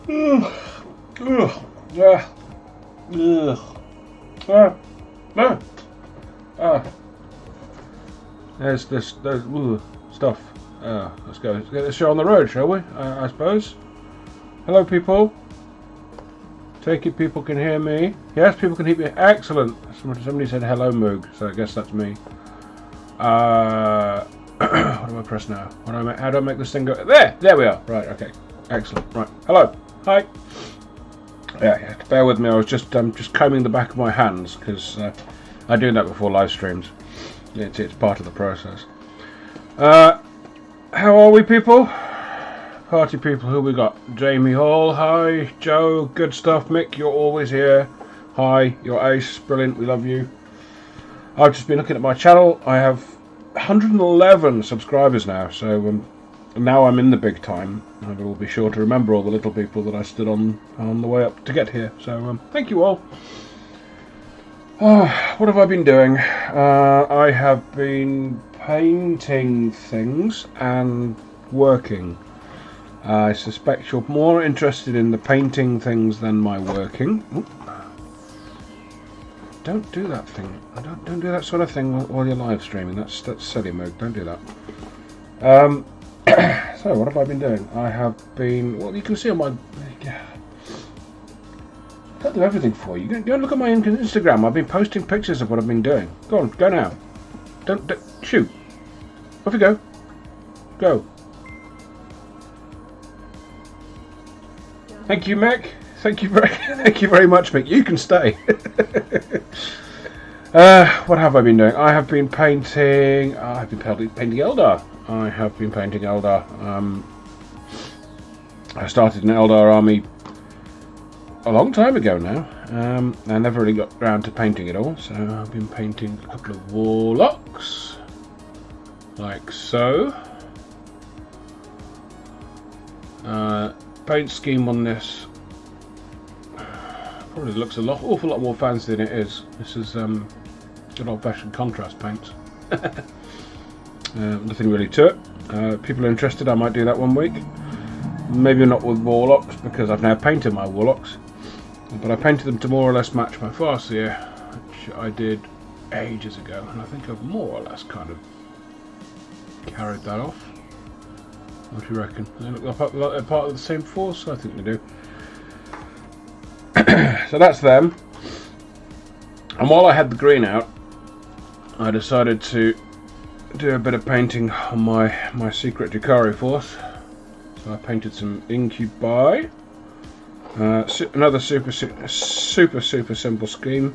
There's this stuff. Let's get this show on the road, shall we? I suppose. Hello, people. Take it, people can hear me. Yes, people can hear me. Excellent. Somebody said hello, Moog, so I guess that's me. What do I press now? How do I make this thing go? There we are. Right, okay. Excellent. Right. Hello. Hi. Yeah, bear with me. I was just combing the back of my hands because I do that before live streams. It's part of the process. How are we, people? Party people, who we got? Jamie Hall, hi. Joe, good stuff. Mick, you're always here. Hi, you're ace. Brilliant, we love you. I've just been looking at my channel. I have 111 subscribers now, so now I'm in the big time. I will be sure to remember all the little people that I stood on the way up to get here. So thank you all. What have I been doing? I have been painting things and working. I suspect you're more interested in the painting things than my working. Oop. Don't do that thing. Don't do that sort of thing while you're live streaming. That's silly, Moog. Don't do that. So what have I been doing? I have been. Well, you can see on my. I'll do everything for you. Go and look at my Instagram. I've been posting pictures of what I've been doing. Go on, go now. Don't shoot. Off you go. Go. Thank you, Mick. Thank you very much, Mick. You can stay. What have I been doing? I have been painting. I've been painting Eldar. I have been painting Eldar. I started an Eldar army a long time ago now. I never really got round to painting it all, so I've been painting a couple of warlocks, like so. Paint scheme on this probably looks awful lot more fancy than it is. This is good old-fashioned contrast paints. Nothing really to it. People are interested, I might do that one week. Maybe not with warlocks because I've now painted my warlocks, but I painted them to more or less match my Farseer, which I did ages ago, and I think I've more or less kind of carried that off. What do you reckon? They look like they're part of the same force? I think they do. So that's them. And while I had the green out, I decided to do a bit of painting on my secret Jakari force. So I painted some incubi. Another super simple scheme.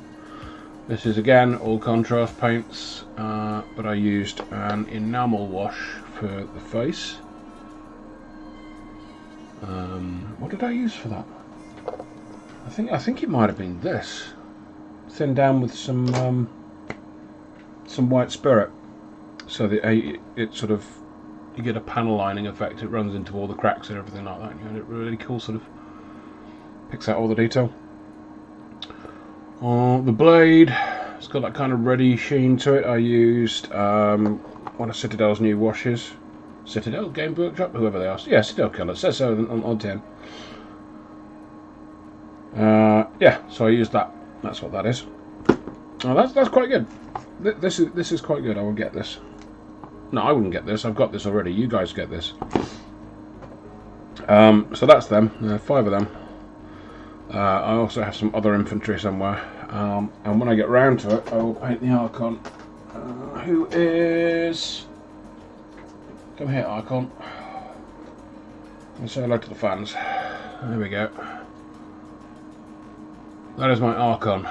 This is again all contrast paints, but I used an enamel wash for the face. What did I use for that? I think it might have been this. Thinned down with some white spirit, so that it sort of, you get a panel lining effect. It runs into all the cracks and everything like that. You get it really cool, sort of picks out all the detail. The blade, it's got that kind of reddy sheen to it. I used one of Citadel's new washes. Citadel Game Workshop, whoever they are. Yeah, Citadel colour. It says so on tin. Yeah, so I used that. That's what that is. Oh, that's quite good. This is quite good. I will get this. No, I wouldn't get this. I've got this already. You guys get this. So that's them. 5 of them. I also have some other infantry somewhere. And when I get round to it, I will paint the Archon. Who is... Come here, Archon. And say hello to the fans. There we go. That is my Archon.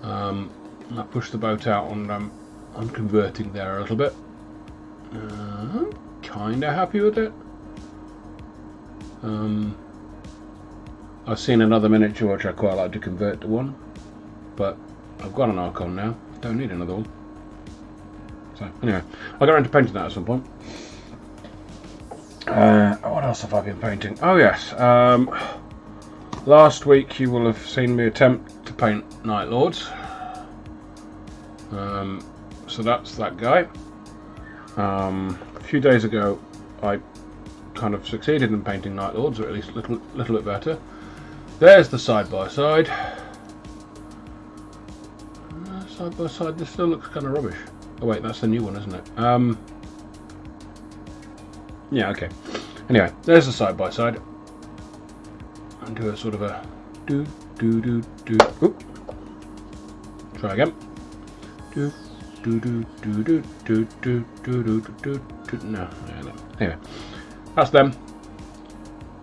I pushed the boat out and I'm converting there a little bit. I'm kinda happy with it. I've seen another miniature which I quite like to convert to one, but I've got an Archon now. I don't need another one. So anyway, I'll get around to painting that at some point. What else have I been painting? Oh yes, last week you will have seen me attempt to paint Night Lords. So that's that guy. A few days ago I kind of succeeded in painting Night Lords, or at least a little bit better. There's the side by side. Side by side, this still looks kind of rubbish. Oh wait, that's the new one, isn't it? Yeah, okay. Anyway, there's the side by side. And do a sort of a do. Oop. Try again. Do. No. Anyway, that's them.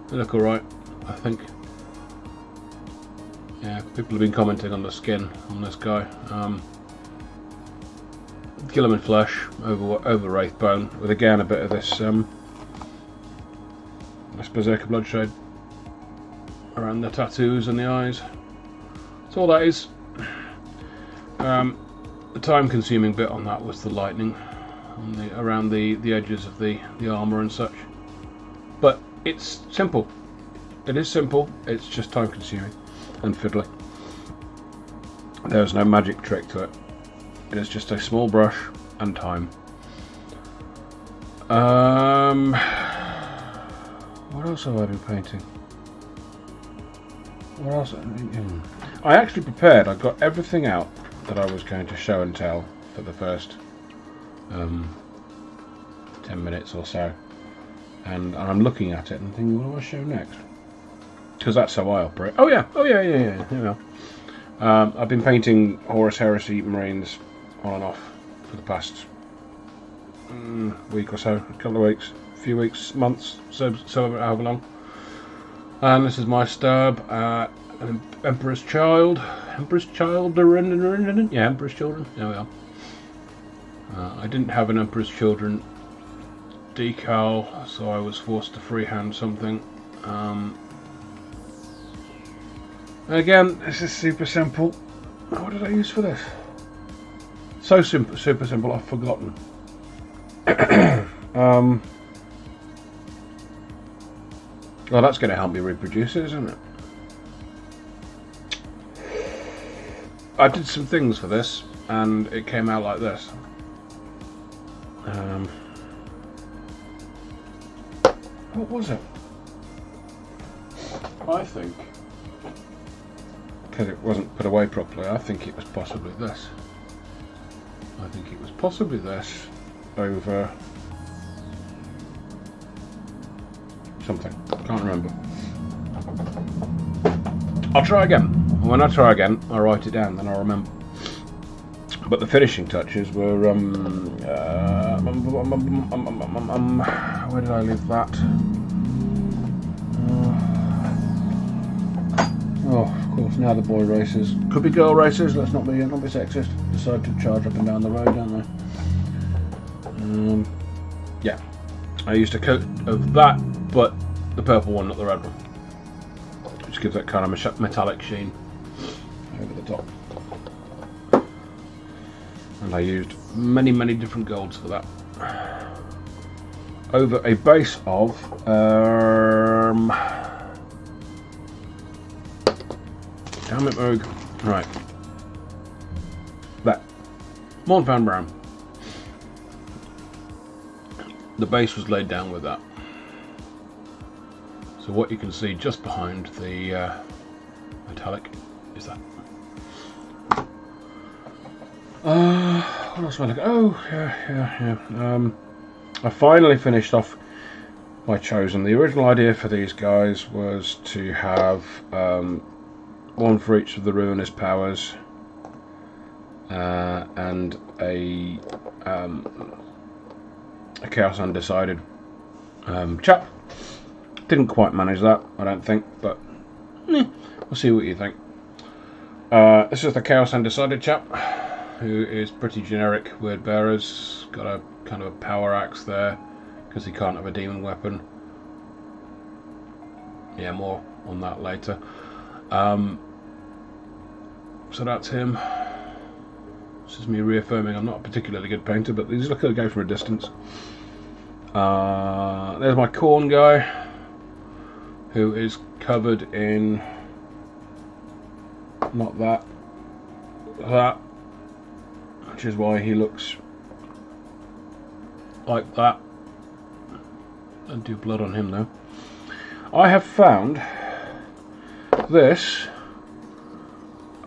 They look alright, I think. Yeah, people have been commenting on the skin on this guy. Gilliman flesh over wraith bone, with again a bit of this berserker bloodshade around the tattoos and the eyes. That's all that is. The time-consuming bit on that was the lightning around the edges of the armour and such. But it's simple. It is simple. It's just time-consuming and fiddly. There's no magic trick to it. It is just a small brush and time. What else have I been painting? What else? I actually prepared. I got everything out that I was going to show and tell for the first 10 minutes or so, and I'm looking at it and thinking, what do I show next? Because that's how I operate. Oh yeah. Here we are. I've been painting Horus Heresy Marines on and off for the past week or so, a couple of weeks, a few weeks, months, so however long. And this is my stab at an Emperor's Child. Emperor's Children? Yeah, Emperor's Children. There we are. I didn't have an Emperor's Children decal, so I was forced to freehand something. Again, this is super simple. What did I use for this? So simple, super simple, I've forgotten. Well, that's going to help me reproduce it, isn't it? I did some things for this, and it came out like this. What was it? I think, because it wasn't put away properly, I think it was possibly this. I think it was possibly this over something. Can't remember. I'll try again. When I try again, I'll write it down, then I'll remember. But the finishing touches were where did I leave that? Oh, of course, now the boy racers. Could be girl racers, let's not be sexist. Decide to charge up and down the road, don't they? Yeah. I used a coat of that, but the purple one, not the red one. Which gives that kind of metallic sheen over the top. And I used many different golds for that. Over a base of damn it, Moog. Right. That. Mournfan Brown. The base was laid down with that. So what you can see just behind the metallic is that. What else am I looking at? Oh, yeah. I finally finished off my chosen. The original idea for these guys was to have one for each of the ruinous powers and a Chaos Undecided chap. Didn't quite manage that, I don't think, but we'll see what you think. This is the Chaos Undecided chap, who is pretty generic word bearers. Got a kind of a power axe there because he can't have a demon weapon. Yeah, more on that later. So that's him. This is me reaffirming I'm not a particularly good painter, but these look okay from a distance. There's my corn guy, who is covered in not that, which is why he looks like that. Don't do blood on him though. I have found this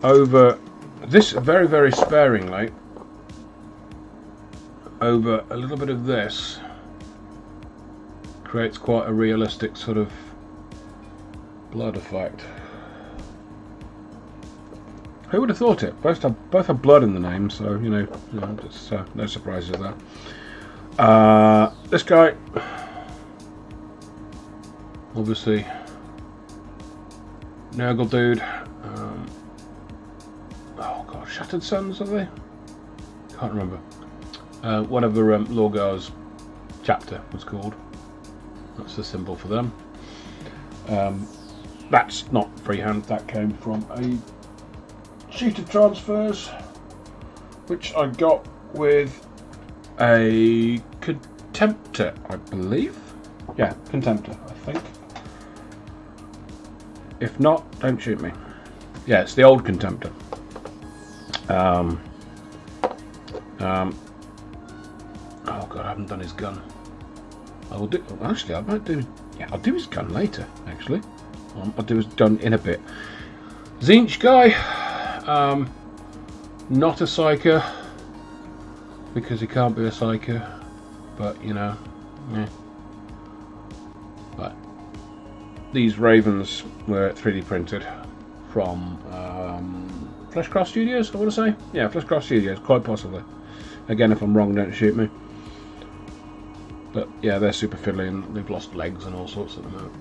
over this very, very sparingly over a little bit of this. Creates quite a realistic sort of blood effect. Who would have thought it? Both have blood in the name, so you know it's, no surprises there. This guy, obviously, Nurgle dude. Oh god, Shattered Suns, are they? Can't remember. Whatever Lorgar's chapter was called. That's the symbol for them. That's not freehand. That came from a sheet of transfers, which I got with a Contemptor, I believe. Yeah, Contemptor, I think. If not, don't shoot me. Yeah, it's the old Contemptor. Oh god, I haven't done his gun. I will do. Actually, I might do. Yeah, I'll do his gun later. Actually, I'll do his gun in a bit. Tzeentch guy. Not a psyker, because he can't be a psyker, but you know, yeah. But these ravens were 3D printed from Fleshcraft Studios, I want to say. Yeah, Fleshcraft Studios, quite possibly. Again, if I'm wrong, don't shoot me. But yeah, they're super fiddly and they've lost legs and all sorts at the moment.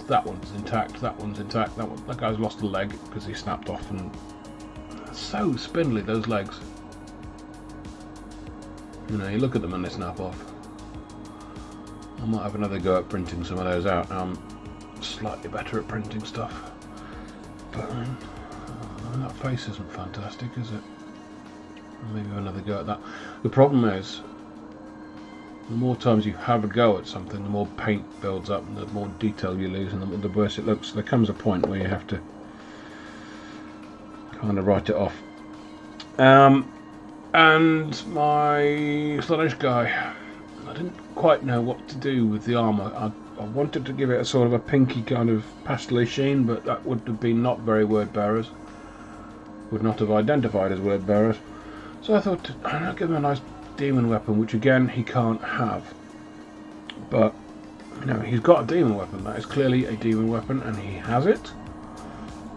That one's intact, that one's intact, that guy's lost a leg because he snapped off, and so spindly, those legs. You know, you look at them and they snap off. I might have another go at printing some of those out. I'm slightly better at printing stuff. But that face isn't fantastic, is it? Maybe have another go at that. The problem is, the more times you have a go at something, the more paint builds up and the more detail you lose, and the worse it looks. There comes a point where you have to kind of write it off. And my Slaanesh guy, I didn't quite know what to do with the armour. I wanted to give it a sort of a pinky kind of pastel sheen, but that would have been not very word bearers. Would not have identified as word bearers. So I thought, I'll give him a nice demon weapon, which again he can't have. But you know, he's got a demon weapon. That is clearly a demon weapon, and he has it,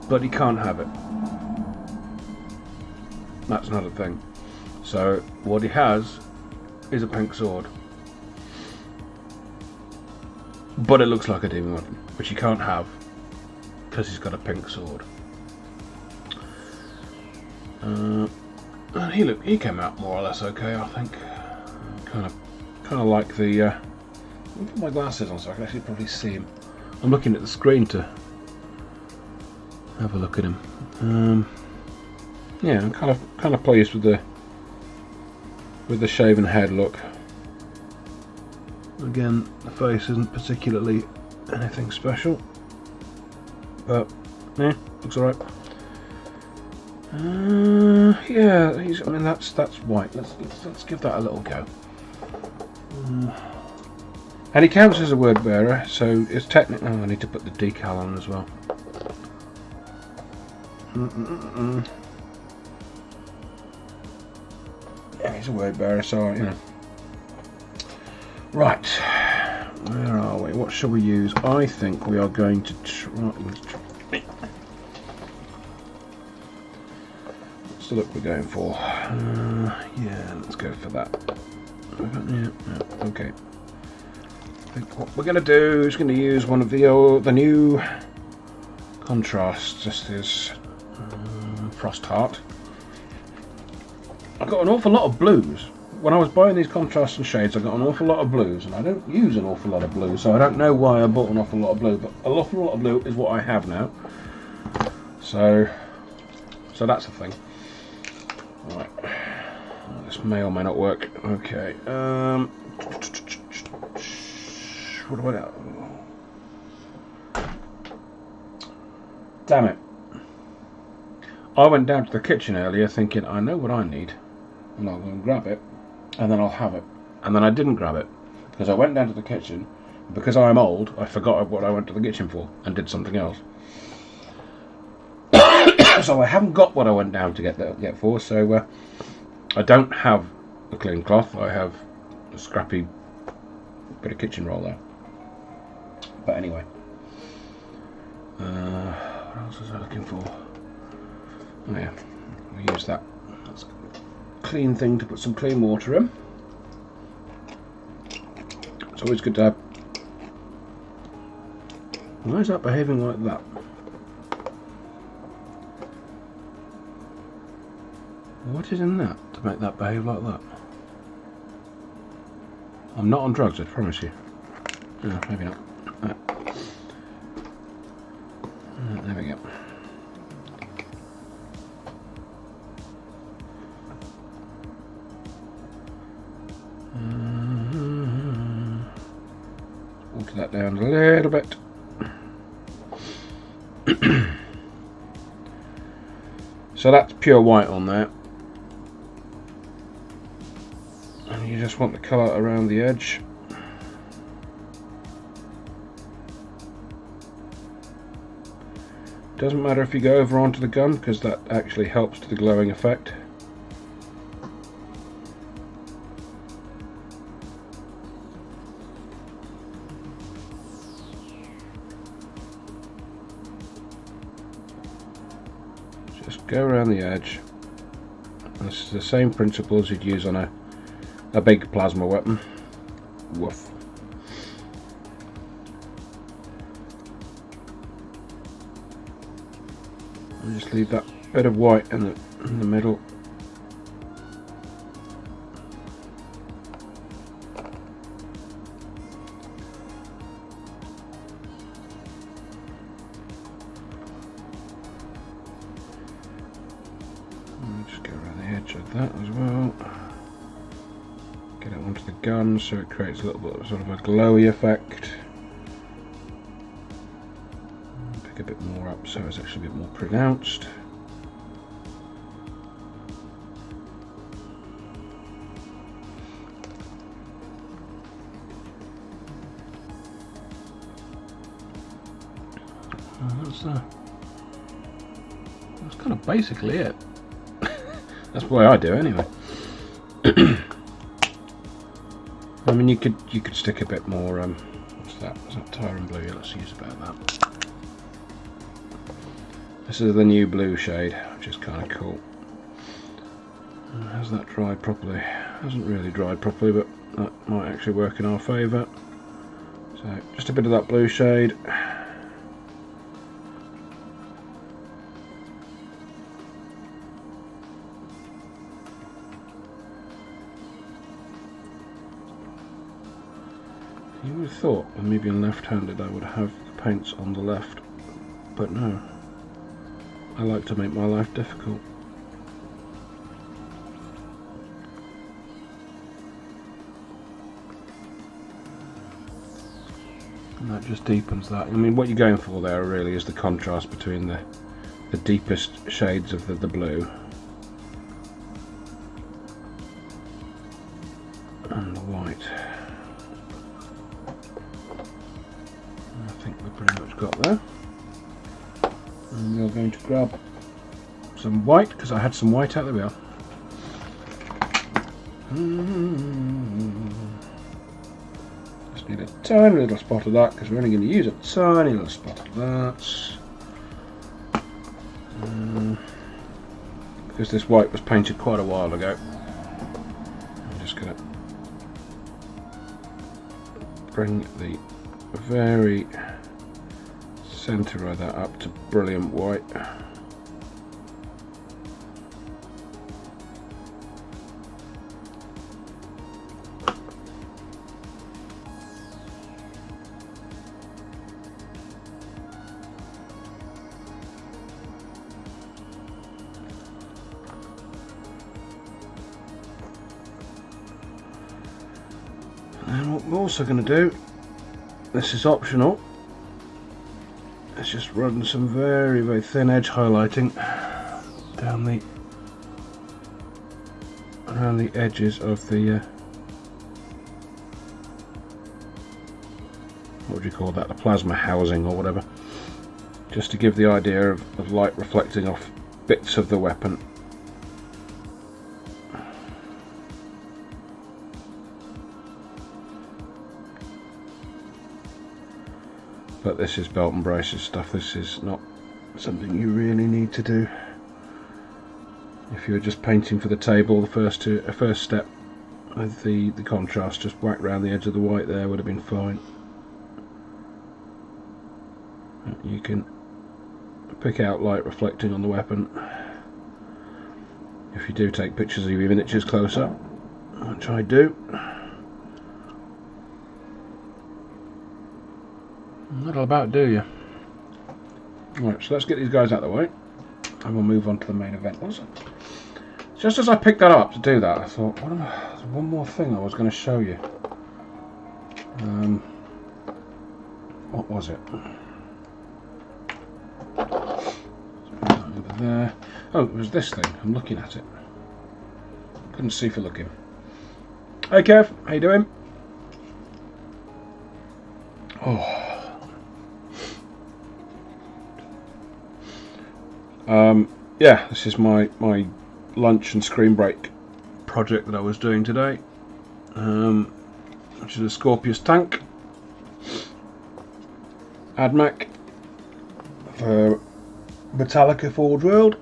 but he can't have it. That's not a thing. So what he has is a pink sword, but it looks like a demon weapon, which he can't have because he's got a pink sword. And he came out more or less okay, I think. Kind of like the. I'll put my glasses on so I can actually probably see him. I'm looking at the screen to have a look at him. Yeah, I'm kind of pleased with the shaven head look. Again, the face isn't particularly anything special, but yeah, looks alright. Yeah, I mean that's white. Let's give that a little go. And he counts as a word bearer, so it's technically. Oh, I need to put the decal on as well. Yeah, he's a word bearer, so you know. Right, where are we? What shall we use? I think we are going to try. What's the look we're going for? Yeah, let's go for that. Yeah, okay. I think what we're going to do is going to use one of the new contrasts. This is Frostheart. I got an awful lot of blues. When I was buying these contrasts and shades, I got an awful lot of blues, and I don't use an awful lot of blue, so I don't know why I bought an awful lot of blue, but an awful lot of blue is what I have now. So that's the thing. Right. This may or may not work. Okay. What do I do? Damn it. I went down to the kitchen earlier thinking, I know what I need, and I'll go and grab it, and then I'll have it. And then I didn't grab it, because I went down to the kitchen, because I'm old, I forgot what I went to the kitchen for and did something else. So I haven't got what I went down to get for. So I don't have a clean cloth. I have a scrappy bit of kitchen roll there. But anyway, what else was I looking for? Oh yeah, we use that. That's a clean thing to put some clean water in. It's always good to have. Why is that behaving like that? What is in that to make that behave like that? I'm not on drugs, I promise you. No, maybe not. There we go. Water that down a little bit. So that's pure white on there. And you just want the colour around the edge. Doesn't matter if you go over onto the gun, because that actually helps to the glowing effect. Just go around the edge. This is the same principle as you'd use on a big plasma weapon. Woof. And just leave that bit of white in the middle. And just go around the edge of that as well. Get it onto the gun so it creates a little bit of sort of a glowy effect. Pick a bit more up so it's actually a bit more pronounced. That's kind of basically it. That's the way I do it anyway. I mean, you could stick a bit more. What's that? Is that Tyron blue? Yeah, let's use about that. This is the new blue shade, which is kind of cool. Has that dried properly? Hasn't really dried properly, but that might actually work in our favour. So just a bit of that blue shade. You would have thought, with me being left-handed, I would have the paints on the left, but no. I like to make my life difficult. And that just deepens that. I mean, what you're going for there really is the contrast between the deepest shades of the blue and the white. I think we've pretty much got there. And we're going to grab some white, because I had some white out. There we are. Just need a tiny little spot of that, because we're only going to use a tiny little spot of that. Because this white was painted quite a while ago. I'm just going to bring the very centre of that up to brilliant white. And what we're also going to do, this is optional, let's just run some very, very thin edge highlighting down around the edges of the what do you call that, the plasma housing or whatever, just to give the idea of light reflecting off bits of the weapon. But this is belt and braces stuff. This is not something you really need to do. If you were just painting for the table, the first step with the contrast, just whack round the edge of the white there would have been fine. You can pick out light reflecting on the weapon if you do take pictures of your miniatures close up, which I do. That'll about do you. Right, so let's get these guys out of the way and we'll move on to the main event. Just as I picked that up to do that, I thought, there's one more thing I was going to show you. What was it? Over there. Oh, it was this thing. I'm looking at it. Couldn't see for looking. Hey Kev, how you doing? Oh. Yeah, this is my lunch and screen break project that I was doing today, which is a Scorpius tank, AdMac for Metallica Forge World.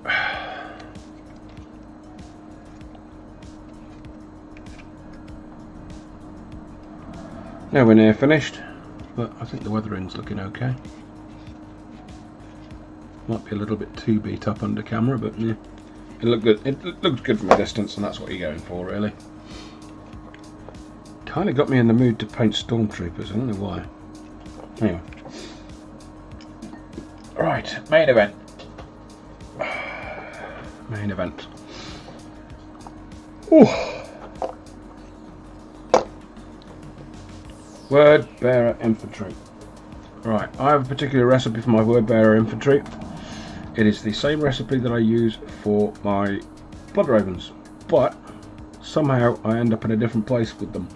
Nowhere near finished, but I think the weathering's looking okay. Might be a little bit too beat up under camera, but yeah, it looked good. It looks good from a distance, and that's what you're going for, really. Kind of got me in the mood to paint stormtroopers. I don't know why. Anyway, right, main event. Main event. Ooh. Word bearer infantry. Right, I have a particular recipe for my word bearer infantry. It is the same recipe that I use for my blood ravens, but somehow I end up in a different place with them,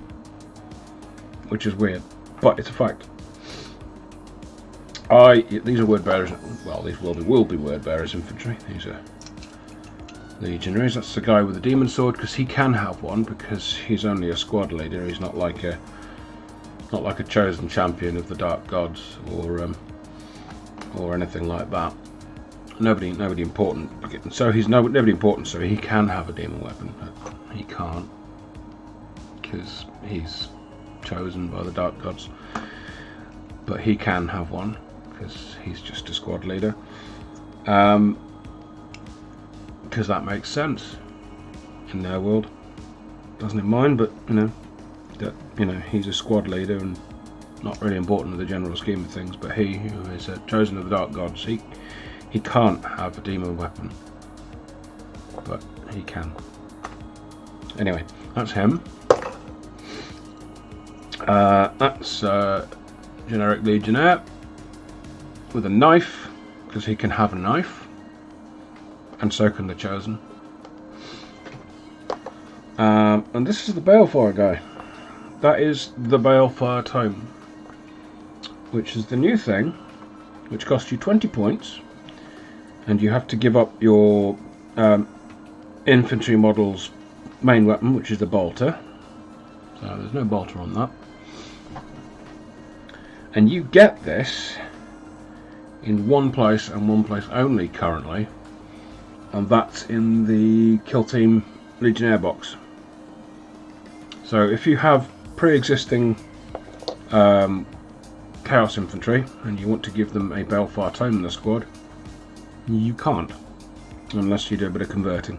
which is weird, but it's a fact. These are word bearers. Well, these will be word bearers infantry. These are Legionaries. That's the guy with the demon sword, because he can have one because he's only a squad leader. He's not like a chosen champion of the dark gods or anything like that. Nobody important. So he's nobody important. So he can have a demon weapon, but he can't because he's chosen by the dark gods. But he can have one because he's just a squad leader. Because that makes sense in their world. Doesn't in mine, but he's a squad leader and not really important in the general scheme of things. But he who is chosen of the dark gods, he can't have a demon weapon, but he can. Anyway, that's him. That's generic legionnaire with a knife, because he can have a knife, and so can the chosen. And this is the Balefire guy. That is the Balefire tome, which is the new thing, which costs you 20 points. And you have to give up your infantry model's main weapon, which is the bolter. So there's no bolter on that. And you get this in one place and one place only currently, and that's in the Kill Team Legionnaire box. So if you have pre-existing Chaos Infantry and you want to give them a Balefire tome in the squad, you can't, unless you do a bit of converting,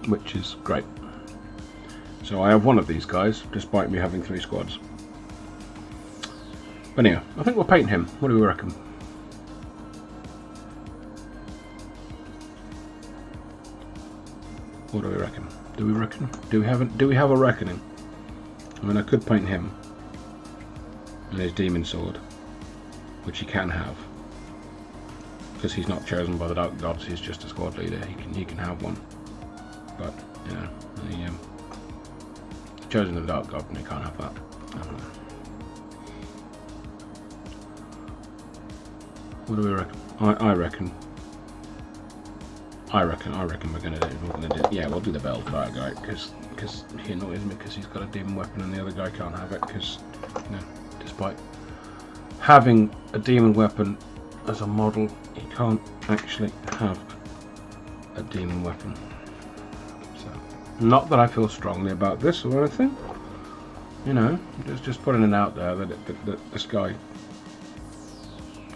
which is great. So I have one of these guys, despite me having 3 squads. But anyway, I think we'll paint him. What do we reckon? What do we reckon? Do we reckon? Do we have a reckoning? I mean, I could paint him and his demon sword, which he can have, because he's not chosen by the dark gods. He's just a squad leader. He can have one, but chosen the Dark God, and he can't have that. What do we reckon? I reckon we're gonna do. Yeah, we'll do the bell for that guy because he annoys me because he's got a demon weapon and the other guy can't have it because, you know, despite having a demon weapon as a model, he can't actually have a demon weapon. So, not that I feel strongly about this or anything. You know, just putting it out there that this guy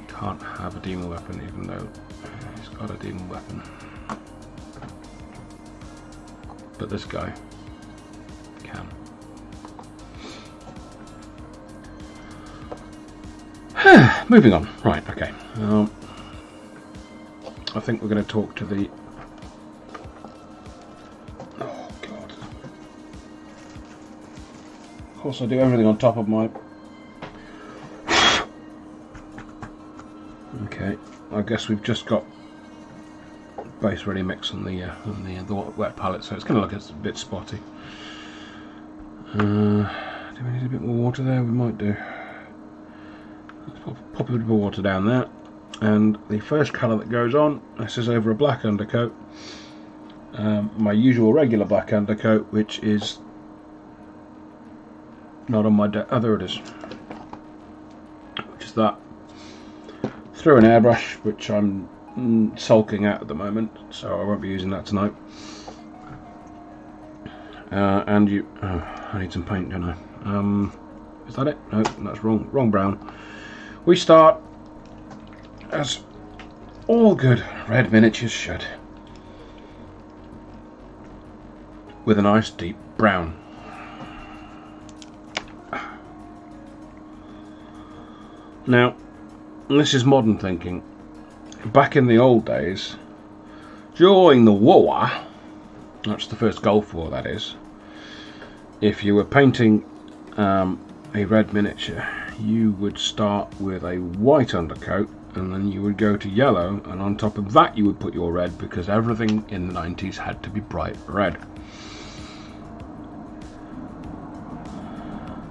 can't have a demon weapon even though he's got a demon weapon. But this guy can. Moving on. Right, okay. I think we're going to talk to the... Oh, God. Of course, I do everything on top of my... Okay, I guess we've just got base ready mix on the wet palette, so it's going to look a bit spotty. Do we need a bit more water there? We might do. Let's pop a bit of water down there. And the first colour that goes on, this is over a black undercoat. My usual regular black undercoat, which is not on my oh, there it is. Which is that. Through an airbrush, which I'm sulking at the moment, so I won't be using that tonight. And you... Oh, I need some paint, don't I? Is that it? No, that's wrong. Wrong brown. We start as all good red miniatures should, with a nice deep brown. Now, this is modern thinking. Back in the old days, during the war, that's the first Gulf War that is, if you were painting a red miniature, you would start with a white undercoat and then you would go to yellow, and on top of that you would put your red, because everything in the 90s had to be bright red.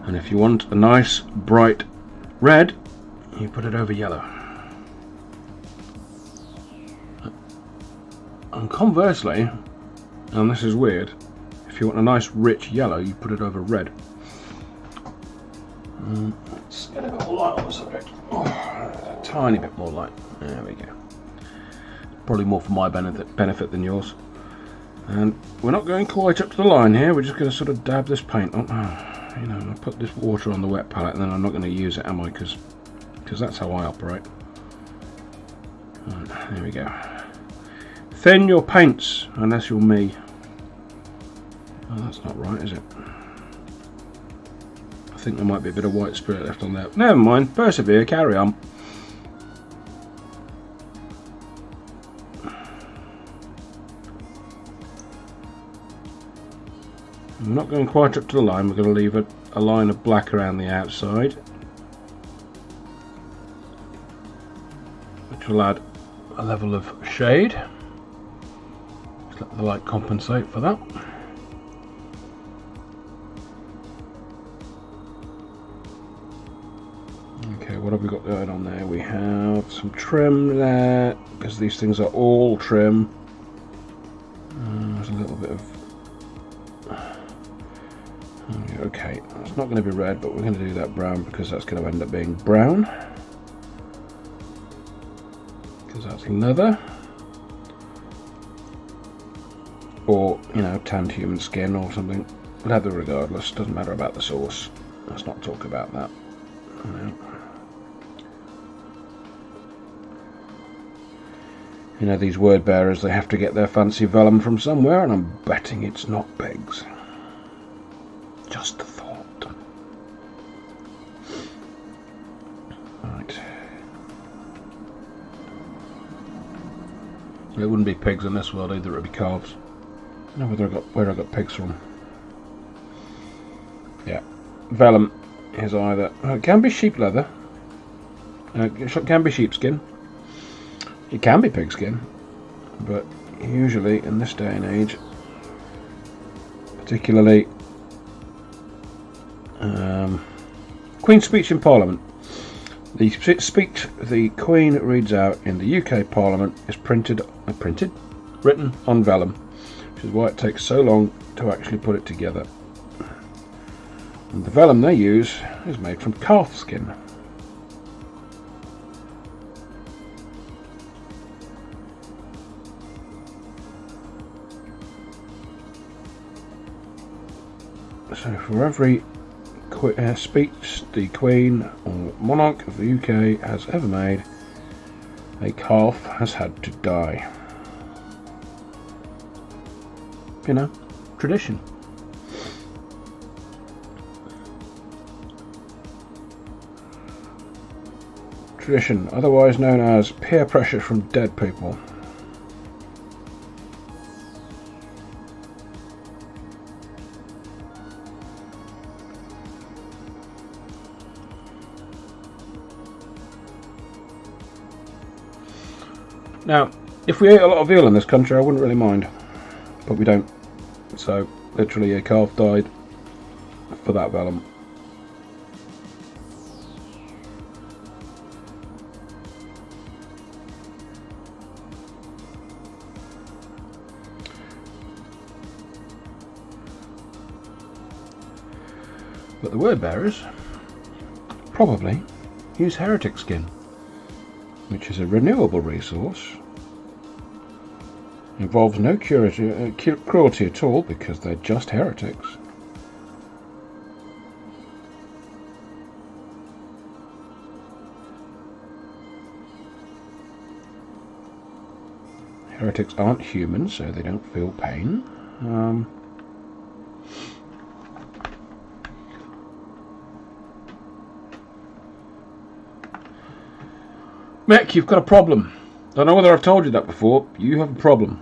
And if you want a nice bright red, you put it over yellow. And conversely, and this is weird, if you want a nice rich yellow, you put it over red. Let's get a bit more light on the subject. Oh, a tiny bit more light. There we go. Probably more for my benefit than yours. And we're not going quite up to the line here. We're just going to sort of dab this paint on. Oh, you know, I put this water on the wet palette, and then I'm not going to use it, am I? Because that's how I operate. Right, there we go. Thin your paints, unless you're me. Oh, that's not right, is it? I think there might be a bit of white spirit left on there. Never mind, persevere, carry on. We're not going quite up to the line, we're going to leave a line of black around the outside, which will add a level of shade. Just let the light compensate for that. Okay, what have we got going on there? We have some trim there, because these things are all trim. There's a little bit of... Okay, it's not going to be red, but we're going to do that brown, because that's going to end up being brown. Because that's leather. Or, you know, tanned human skin or something. Leather regardless, doesn't matter about the source. Let's not talk about that. You know, these word bearers, they have to get their fancy vellum from somewhere, and I'm betting it's not pigs. Just a thought. Right. It wouldn't be pigs in this world either, it would be calves. I don't know where I got pigs from. Yeah. Vellum is either... it can be sheep leather. It can be sheepskin. It can be pigskin. But usually in this day and age, particularly Queen's speech in Parliament. The speech the Queen reads out in the UK Parliament is written on vellum, which is why it takes so long to actually put it together. And the vellum they use is made from calf skin. So for every speech the Queen or monarch of the UK has ever made, a calf has had to die. You know, tradition. Tradition, otherwise known as peer pressure from dead people. Now, if we ate a lot of veal in this country, I wouldn't really mind, but we don't. So, literally, a calf died for that vellum. But the word bearers probably use heretic skin, which is a renewable resource, involves no cruelty at all because they're just heretics. Heretics aren't human, so they don't feel pain. Mick, you've got a problem. Don't know whether I've told you that before. You have a problem.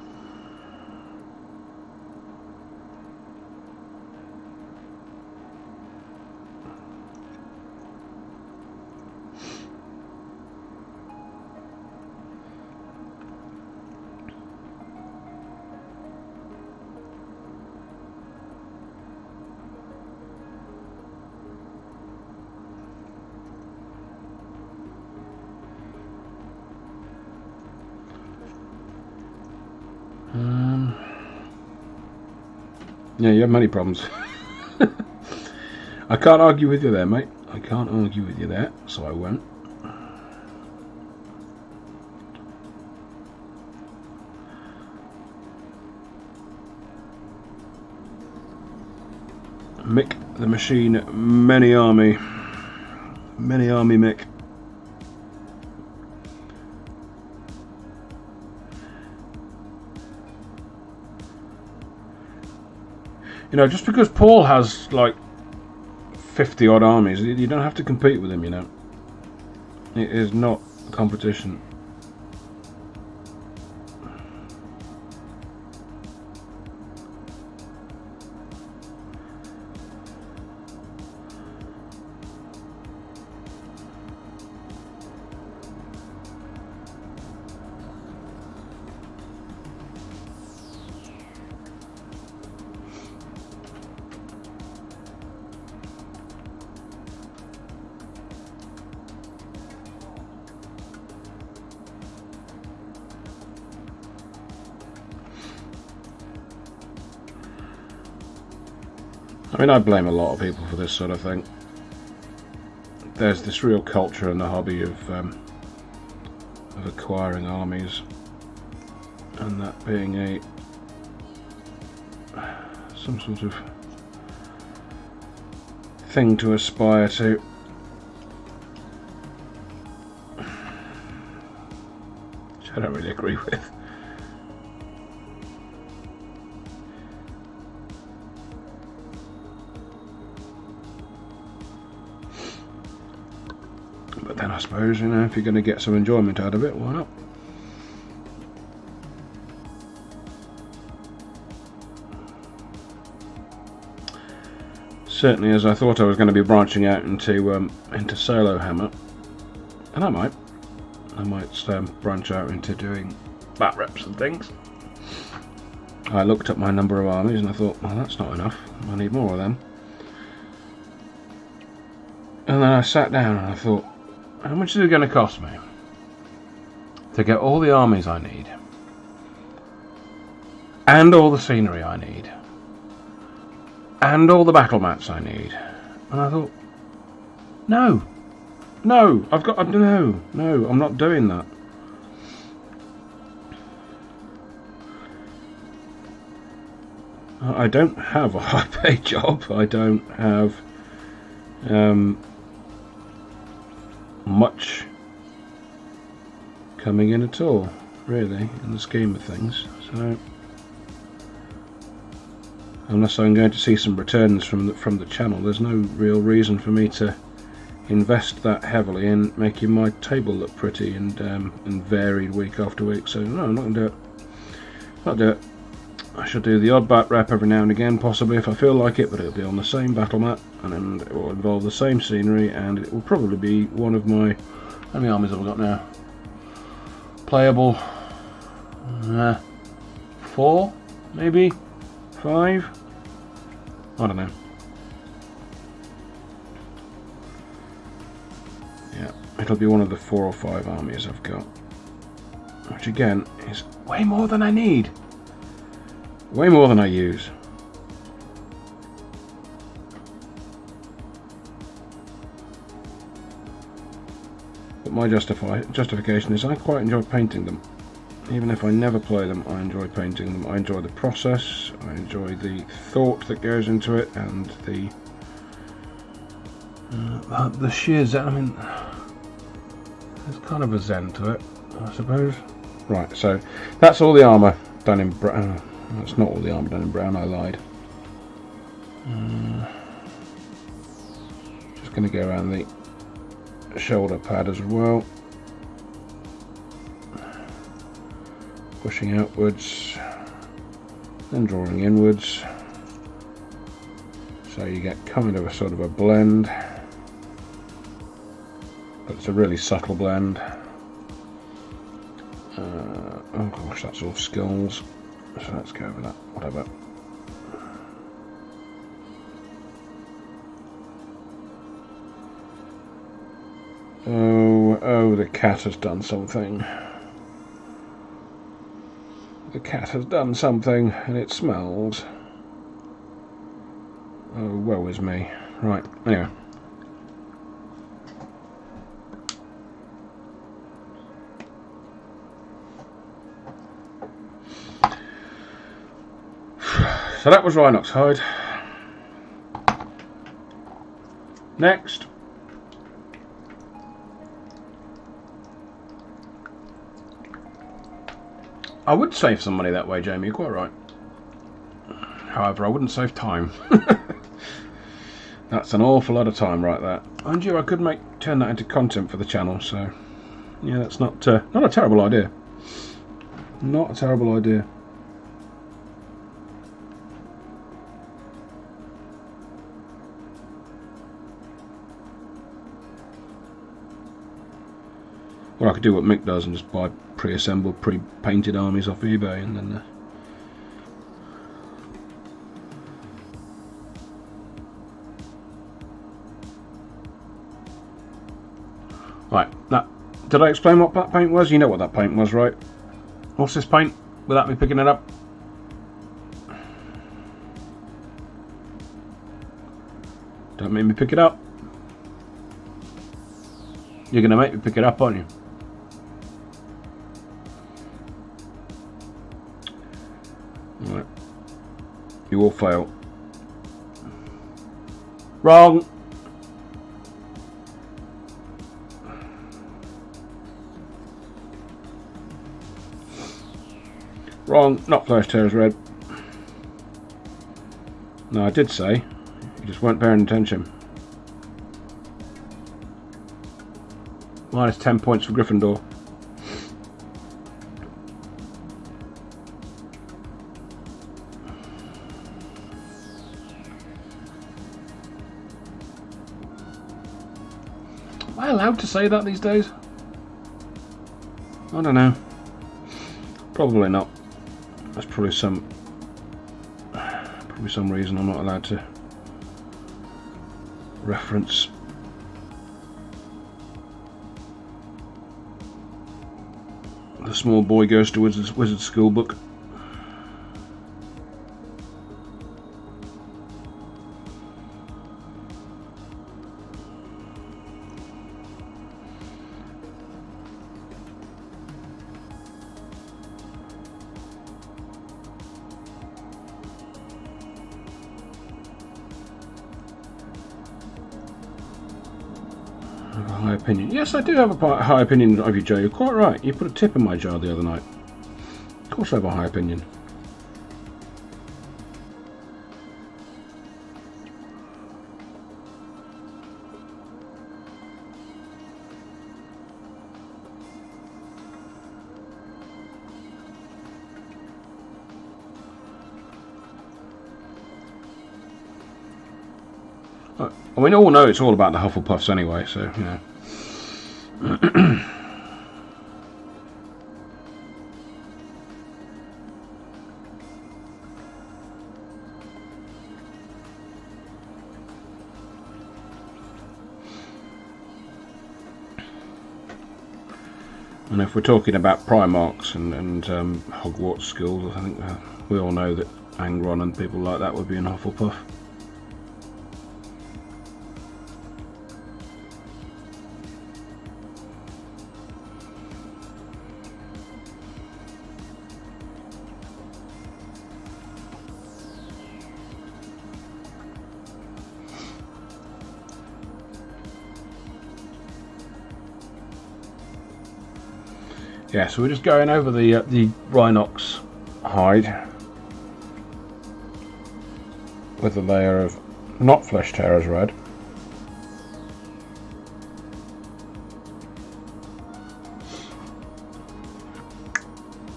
Yeah, you have many problems. I can't argue with you there, mate. I can't argue with you there, so I won't. Mick the Machine, many army Mick. You know, just because Paul has like 50 odd armies, you don't have to compete with him, you know. It is not a competition. I mean, I blame a lot of people for this sort of thing. There's this real culture in the hobby of acquiring armies, and that being some sort of thing to aspire to. Which I don't really agree with. But then I suppose, you know, if you're going to get some enjoyment out of it, why not? Certainly, as I thought I was going to be branching out into solo hammer, and I might branch out into doing bat reps and things. I looked at my number of armies and I thought, well, that's not enough. I need more of them. And then I sat down and I thought, how much is it going to cost me to get all the armies I need and all the scenery I need and all the battle mats I need? And I thought, no, I'm not doing that. I don't have a high-paid job. I don't have much coming in at all, really, in the scheme of things. So, unless I'm going to see some returns from the channel, there's no real reason for me to invest that heavily in making my table look pretty and varied week after week. So no, I'm not going to do it. Not do it. I shall do the odd bat rep every now and again, possibly if I feel like it, but it'll be on the same battle mat, and it will involve the same scenery, and it will probably be one of my... How many armies have I got now? Playable... 4? Maybe? 5? I don't know. Yeah, it'll be one of the 4 or 5 armies I've got. Which again, is way more than I need. Way more than I use. But my justification is I quite enjoy painting them. Even if I never play them, I enjoy painting them. I enjoy the process, I enjoy the thought that goes into it, and the sheer zen. I mean, there's kind of a zen to it, I suppose. Right, so that's all the armour done in brown. That's not all the armour done in brown, I lied. Just going to go around the shoulder pad as well. Pushing outwards, then drawing inwards. So you get kind of a sort of a blend. But it's a really subtle blend. Oh gosh, that's all skulls. So let's go over that, whatever. Oh, the cat has done something. The cat has done something, and it smells. Oh, woe is me. Right, anyway. So that was Rhinox hide. Next. I would save some money that way, Jamie, you're quite right. However, I wouldn't save time. That's an awful lot of time right there. And I could turn that into content for the channel, so yeah, that's not a terrible idea. Not a terrible idea. Or I could do what Mick does and just buy pre-assembled, pre-painted armies off eBay, and then right. That did I explain what that paint was? You know what that paint was, right? What's this paint? Without me picking it up. Don't make me pick it up. You're gonna make me pick it up, aren't you? Right. You all fail. Wrong. Wrong. Not Flash Terror's red. No, I did say. You just weren't paying attention. Minus 10 points for Gryffindor. Am I allowed to say that these days? I don't know. Probably not. That's probably some reason I'm not allowed to reference A small boy goes to wizard school book. High opinion. Yes, I do have a high opinion of you, Joe. You're quite right. You put a tip in my jar the other night. Of course I have a high opinion. We all know it's all about the Hufflepuffs anyway, so, you know. And if we're talking about Primarchs and Hogwarts schools, I think we all know that Angron and people like that would be in Hufflepuff. Yeah, so we're just going over the Rhinox hide with a layer of not Flesh Tearers red.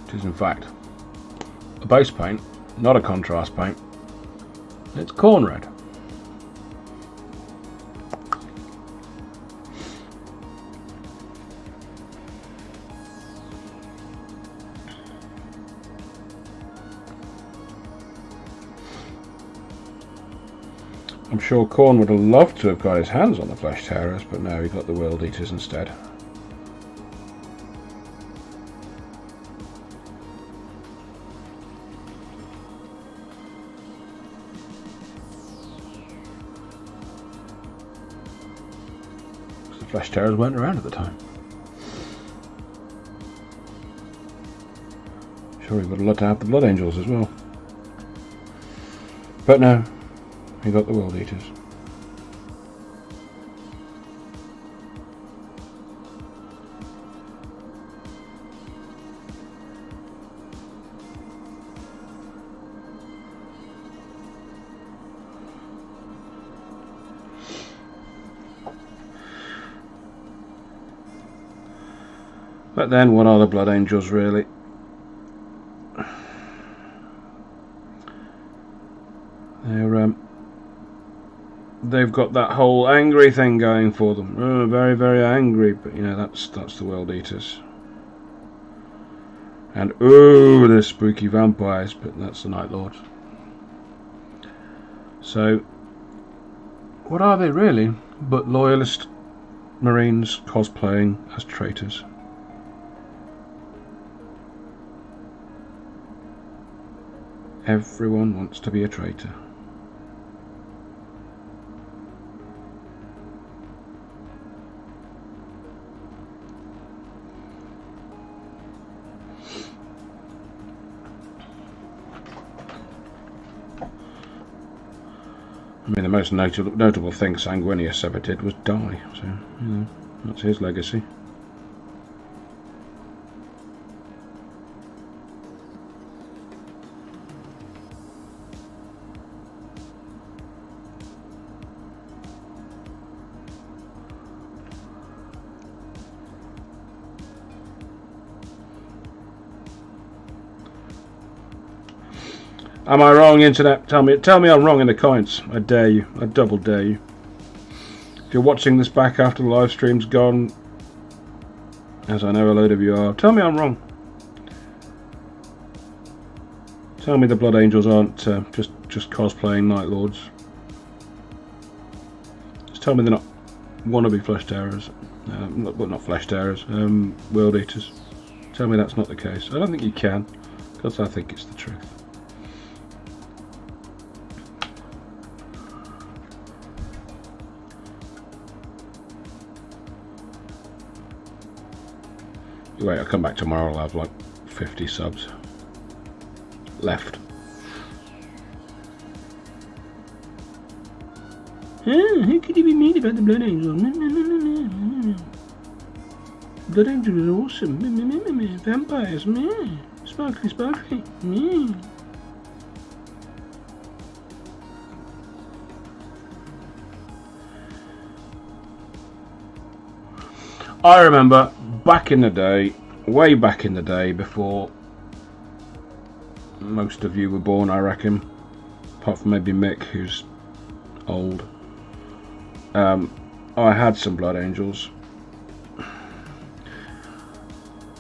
It is in fact a base paint, not a contrast paint. It's corn red. I'm sure Corn would have loved to have got his hands on the Flesh Tearers, but no, he got the World Eaters instead. The Flesh Tearers weren't around at the time. Sure, he would have loved to have the Blood Angels as well. But no. We got the World Eaters. But then, what are the Blood Angels really? They've got that whole angry thing going for them. Oh, very, very angry. But you know, that's the World Eaters. And oh, they're spooky vampires, but that's the Night Lords. So, what are they really? But loyalist Marines cosplaying as traitors. Everyone wants to be a traitor. I mean, the most notable thing Sanguinius ever did was die, so, you know, that's his legacy. Am I wrong, Internet? Tell me I'm wrong in the comments. I dare you. I double dare you. If you're watching this back after the live stream's gone, as I know a load of you are, tell me I'm wrong. Tell me the Blood Angels aren't just cosplaying Night Lords. Just tell me they're not wannabe Flesh Tearers. Well, not Flesh Tearers. World Eaters. Tell me that's not the case. I don't think you can, because I think it's the truth. Wait, I'll come back tomorrow, I'll have like 50 subs left. How could you be mean about the Blood Angels? Blood Angels are awesome. Vampires, sparkly, sparkly. I remember back in the day, way back in the day, before most of you were born, I reckon, apart from maybe Mick, who's old. I had some Blood Angels.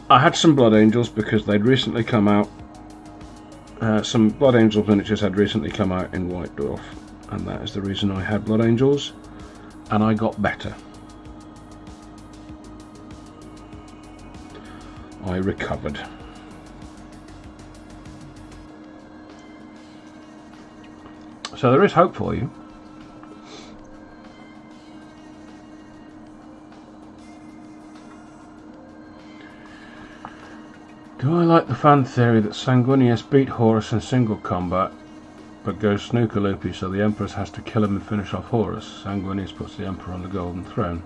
I had some Blood Angels because they'd recently come out. Some Blood Angel miniatures had recently come out in White Dwarf, and that is the reason I had Blood Angels, and I got better. I recovered. So there is hope for you. Do I like the fan theory that Sanguinius beat Horus in single combat, but goes snooker loopy, so the Empress has to kill him and finish off Horus? Sanguinius puts the Emperor on the Golden Throne.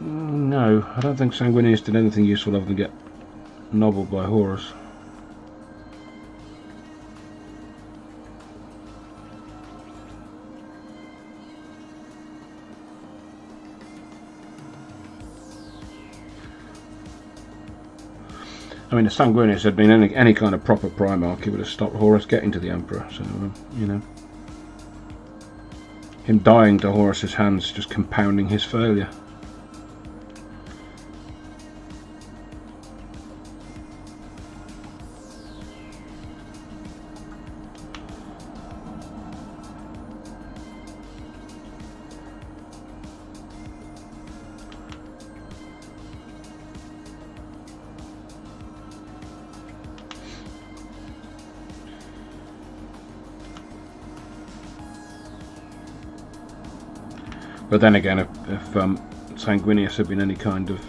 No, I don't think Sanguinius did anything useful other than get nobbled by Horus. I mean, if Sanguinius had been any kind of proper Primarch, he would have stopped Horus getting to the Emperor, so, you know. Him dying to Horus's hands, just compounding his failure. But then again, if Sanguinius had been any kind of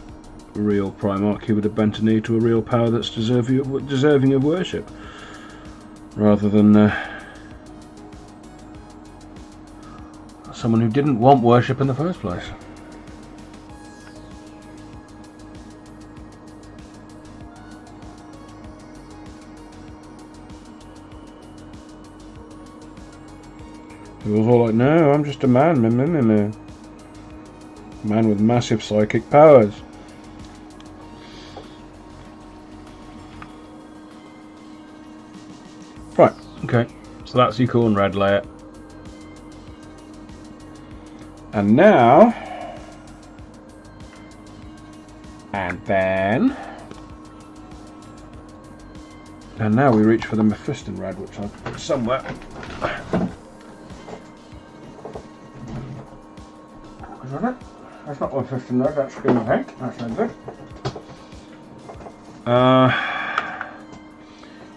real Primarch, he would have bent a knee to a real power that's deserving of worship, rather than someone who didn't want worship in the first place. He was all like, no, I'm just a man, man with massive psychic powers. Right, okay, so that's your corn red layer. And now, and now we reach for the Mephiston red, which I've put somewhere. That's not Mephiston red, that's green pink, that's no good.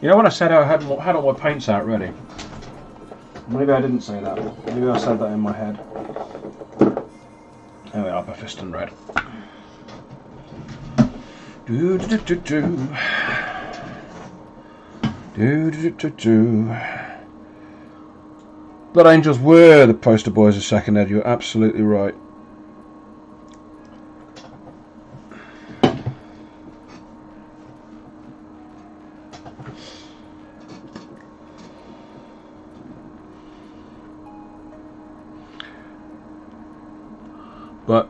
You know when I said I had all my paints out ready? Maybe I didn't say that, maybe I said that in my head. There we are, Mephiston red. Blood Angels were the poster boys of second ed, you're absolutely right. But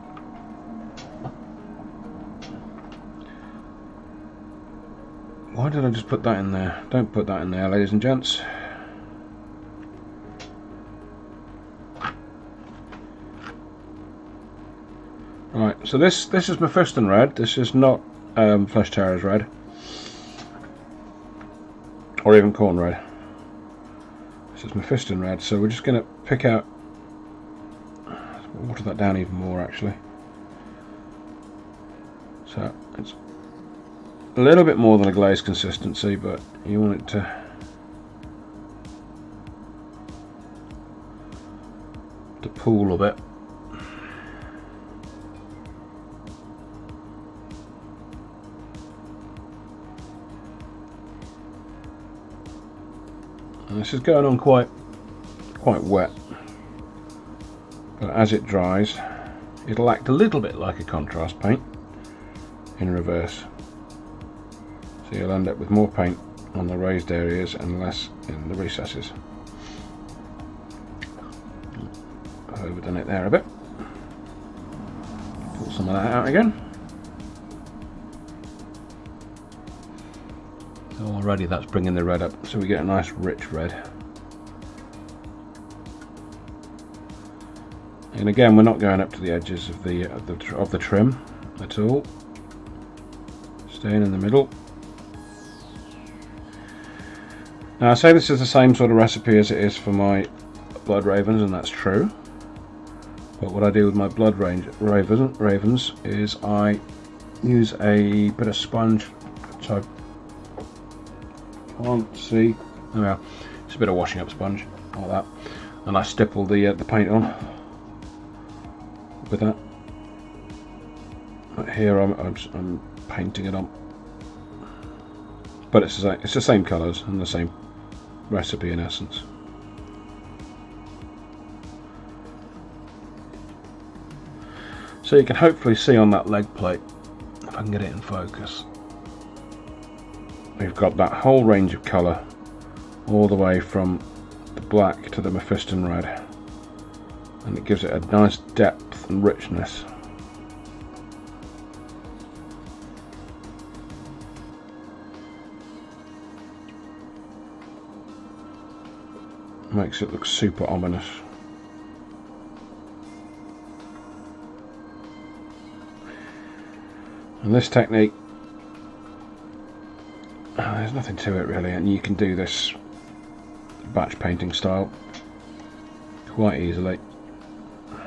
why did I just put that in there? Don't put that in there, ladies and gents. Right, so this is Mephiston red. This is not Flesh Terror's red, or even Corn red. This is Mephiston red. So we're just going to pick out. Water that down even more, actually. So it's a little bit more than a glaze consistency, but you want it to pool a bit. And this is going on quite wet, but as it dries it'll act a little bit like a contrast paint in reverse, so you'll end up with more paint on the raised areas and less in the recesses. I've overdone it there a bit. Pull some of that out again. Already that's bringing the red up, so we get a nice rich red. And again, we're not going up to the edges of the trim at all. Staying in the middle. Now I say this is the same sort of recipe as it is for my blood ravens, and that's true. But what I do with my blood ravens is I use a bit of sponge, which I can't see. Oh yeah, it's a bit of washing up sponge, like that, and I stipple the paint on with that. Right here I'm painting it on, but it's the same colours and the same recipe in essence. So you can hopefully see on that leg plate, if I can get it in focus, we've got that whole range of colour, all the way from the black to the Mephiston red, and it gives it a nice depth and richness. Makes it look super ominous. And this technique, there's nothing to it really, and you can do this batch painting style quite easily. A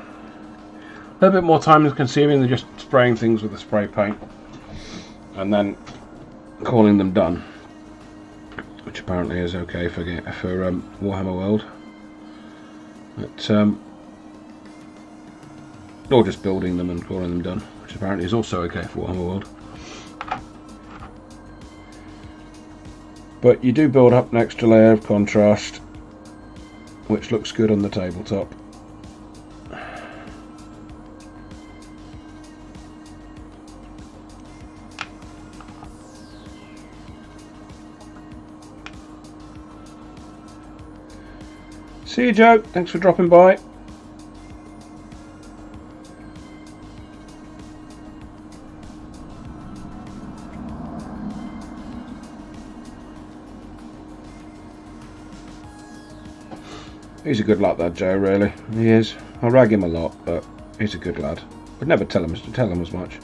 little bit more time consuming than just spraying things with a spray paint and then calling them done, which apparently is okay for Warhammer World. But, or just building them and calling them done, which apparently is also okay for Warhammer World. But you do build up an extra layer of contrast, which looks good on the tabletop. See you, Joe. Thanks for dropping by. He's a good lad, that Joe, really. He is. I rag him a lot, but he's a good lad. Would never tell him as much.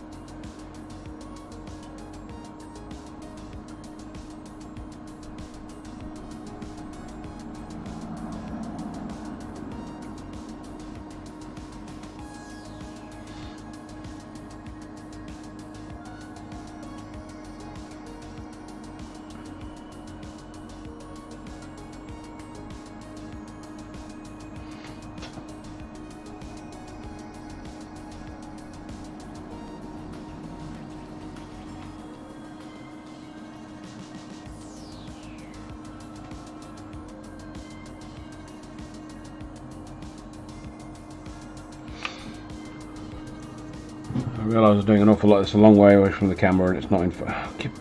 I realise I was doing an awful lot. It's a long way away from the camera, and it's not in.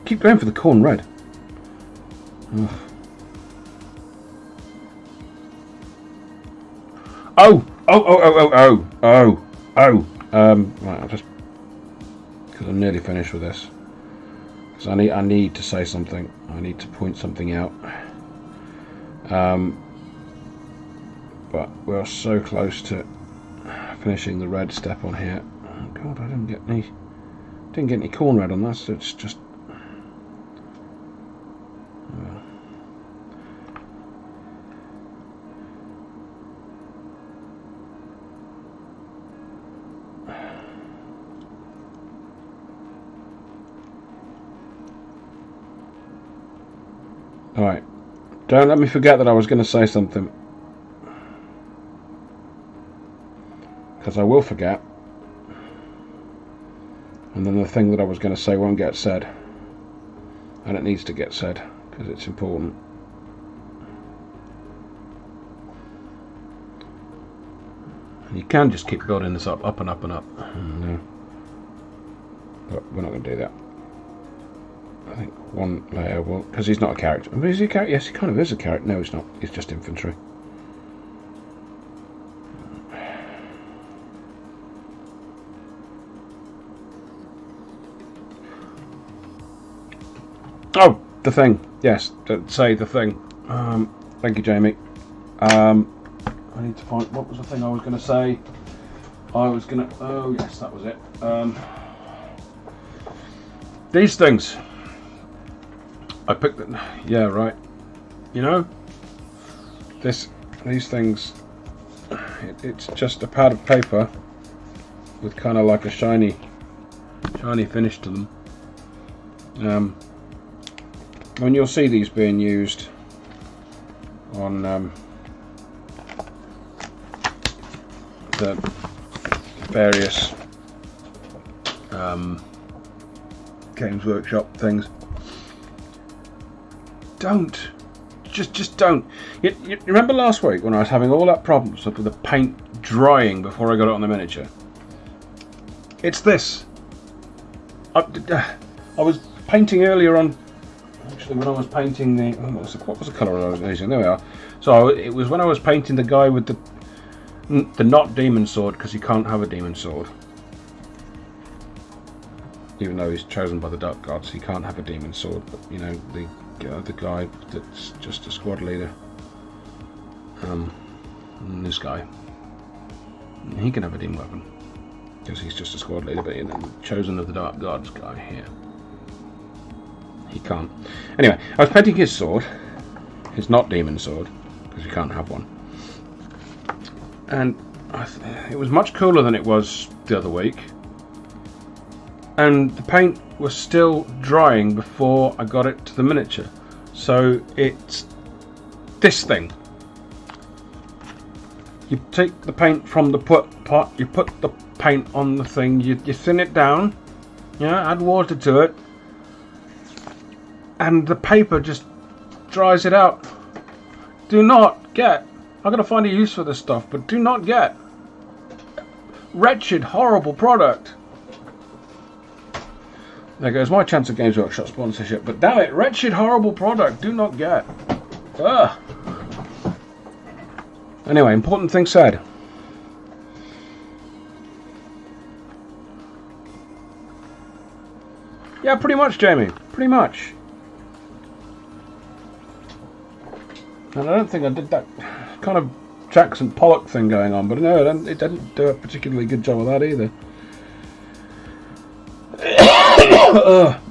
Keep going for the corn red. Ugh. Oh! Right, I'll just, because I'm nearly finished with this. Because I need to say something. I need to point something out. But we're so close to finishing the red step on here. Oh God, I didn't get any corn red on that. So it's just. Right. Don't let me forget that I was going to say something. Because I will forget. And then the thing that I was going to say won't get said. And it needs to get said. Because it's important. And you can just keep building this up and up and up. No. But we're not going to do that. I think one layer will... Because he's not a character. I mean, is he a character? Yes, he kind of is a character. No, he's not. He's just infantry. Oh, the thing. Yes, say the thing. Thank you, Jamie. I need to find... What was the thing I was going to say? I was going to... Oh, yes, that was it. These things. I picked them. Yeah, right. You know, these things. It's just a pad of paper with kind of like a shiny finish to them. When you'll see these being used on the various Games Workshop things. Don't. Just don't. You remember last week when I was having all that problem stuff with the paint drying before I got it on the miniature? It's this. I was painting earlier on. Actually, when I was painting the... what was the colour I was using? There we are. So it was when I was painting the guy with the not demon sword, because he can't have a demon sword. Even though he's chosen by the dark gods, he can't have a demon sword. But you know, the guy that's just a squad leader, and this guy, he can have a demon weapon because he's just a squad leader. But the chosen of the dark gods guy here, he can't. Anyway, I was painting his sword, his not demon sword, because he can't have one, and it was much cooler than it was the other week. And the paint was still drying before I got it to the miniature. So it's this thing. You take the paint from the pot, you put the paint on the thing, you thin it down, add water to it, and the paper just dries it out. Do not get, I'm going to find a use for this stuff, but do not get wretched, horrible product. There goes my chance of Games Workshop sponsorship, but damn it, wretched, horrible product, do not get. Ugh. Anyway, important thing said. Yeah, pretty much, Jamie, pretty much. And I don't think I did that kind of Jackson Pollock thing going on, but no, it didn't do a particularly good job of that either.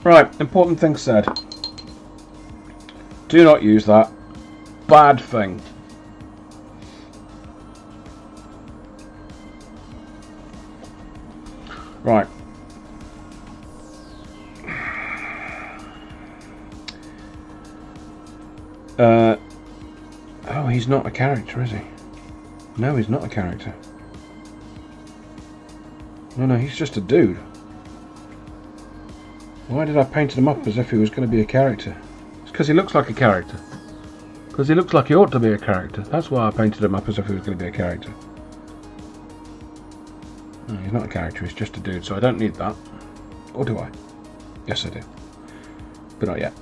Right, important thing said. Do not use that. Bad thing. Right. Oh, he's not a character, is he? No, he's not a character. No, he's just a dude. Why did I paint him up as if he was going to be a character? It's because he looks like a character. Because he looks like he ought to be a character. That's why I painted him up as if he was going to be a character. No, he's not a character, he's just a dude, so I don't need that. Or do I? Yes, I do. But not yet.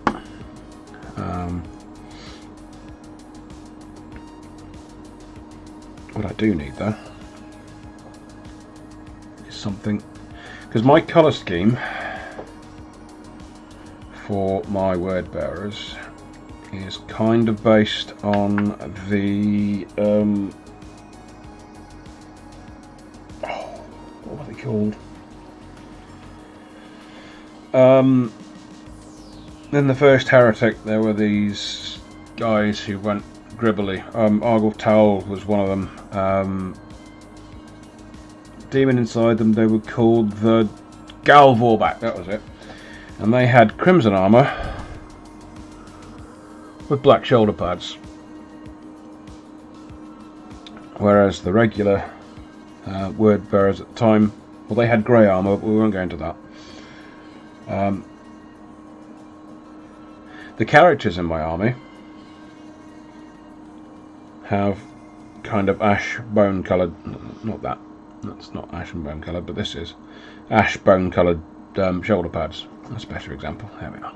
What I do need, though, is something... Because my colour scheme for my word bearers is kind of based on the what were they called? In the first Heretic there were these guys who went gribbly. Argyle Towel was one of them. Demon inside them, they were called the Galvorback, that was it. And they had crimson armour with black shoulder pads, whereas the regular word bearers at the time, well, they had grey armour, but we won't go into that. The characters in my army have kind of ash bone coloured, not that, that's not ash and bone coloured, but this is ash bone coloured shoulder pads. That's a better example. There we are.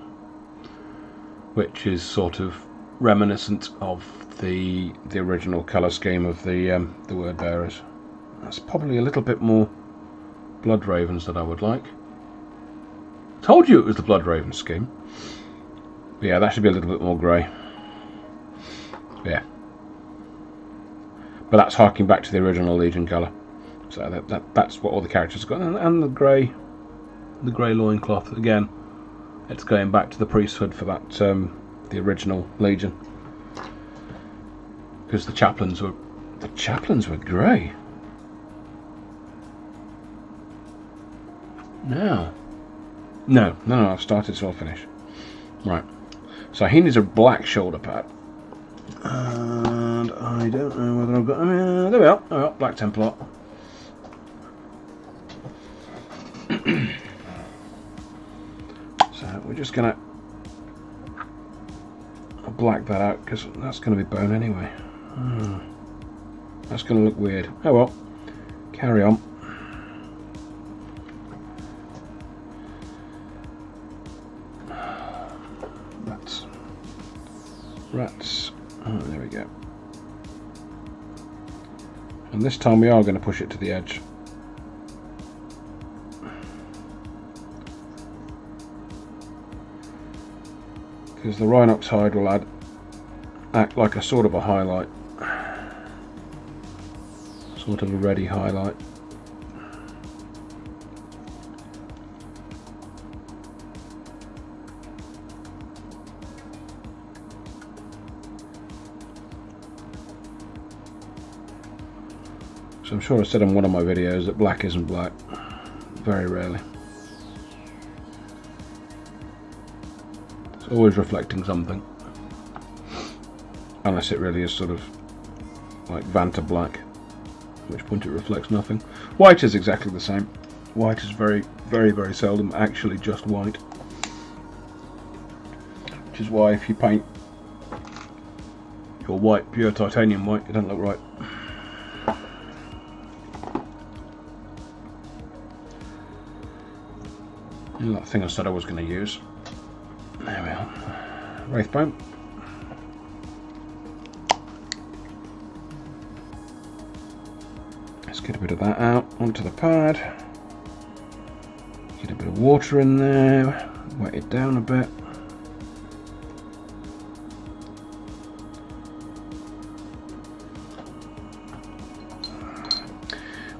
Which is sort of reminiscent of the original colour scheme of the word bearers. That's probably a little bit more blood ravens that I would like. Told you it was the blood raven scheme. But yeah, that should be a little bit more grey. Yeah. But that's harking back to the original Legion colour. So that's what all the characters have got. And the grey loincloth, again, it's going back to the priesthood for that, the original Legion. Because the chaplains were grey. No, I've started, so I'll finish. Right. So he needs a black shoulder pad. And I don't know whether I've got... there we are, Black Templar. So we're just going to black that out, because that's going to be bone anyway. That's going to look weird. Oh well, carry on. Rats. Oh, there we go. And this time we are going to push it to the edge. Because the Rhinox hide will act like a sort of a highlight. Sort of a ready highlight. So I'm sure I said in one of my videos that black isn't black. Very rarely. It's always reflecting something. Unless it really is sort of like Vanta black, at which point it reflects nothing. White is exactly the same. White is very, very, very seldom actually just white. Which is why if you paint your white, pure titanium white, it doesn't look right. And that thing I said I was going to use. There we are. Wraithbone. Let's get a bit of that out onto the pad. Get a bit of water in there. Wet it down a bit.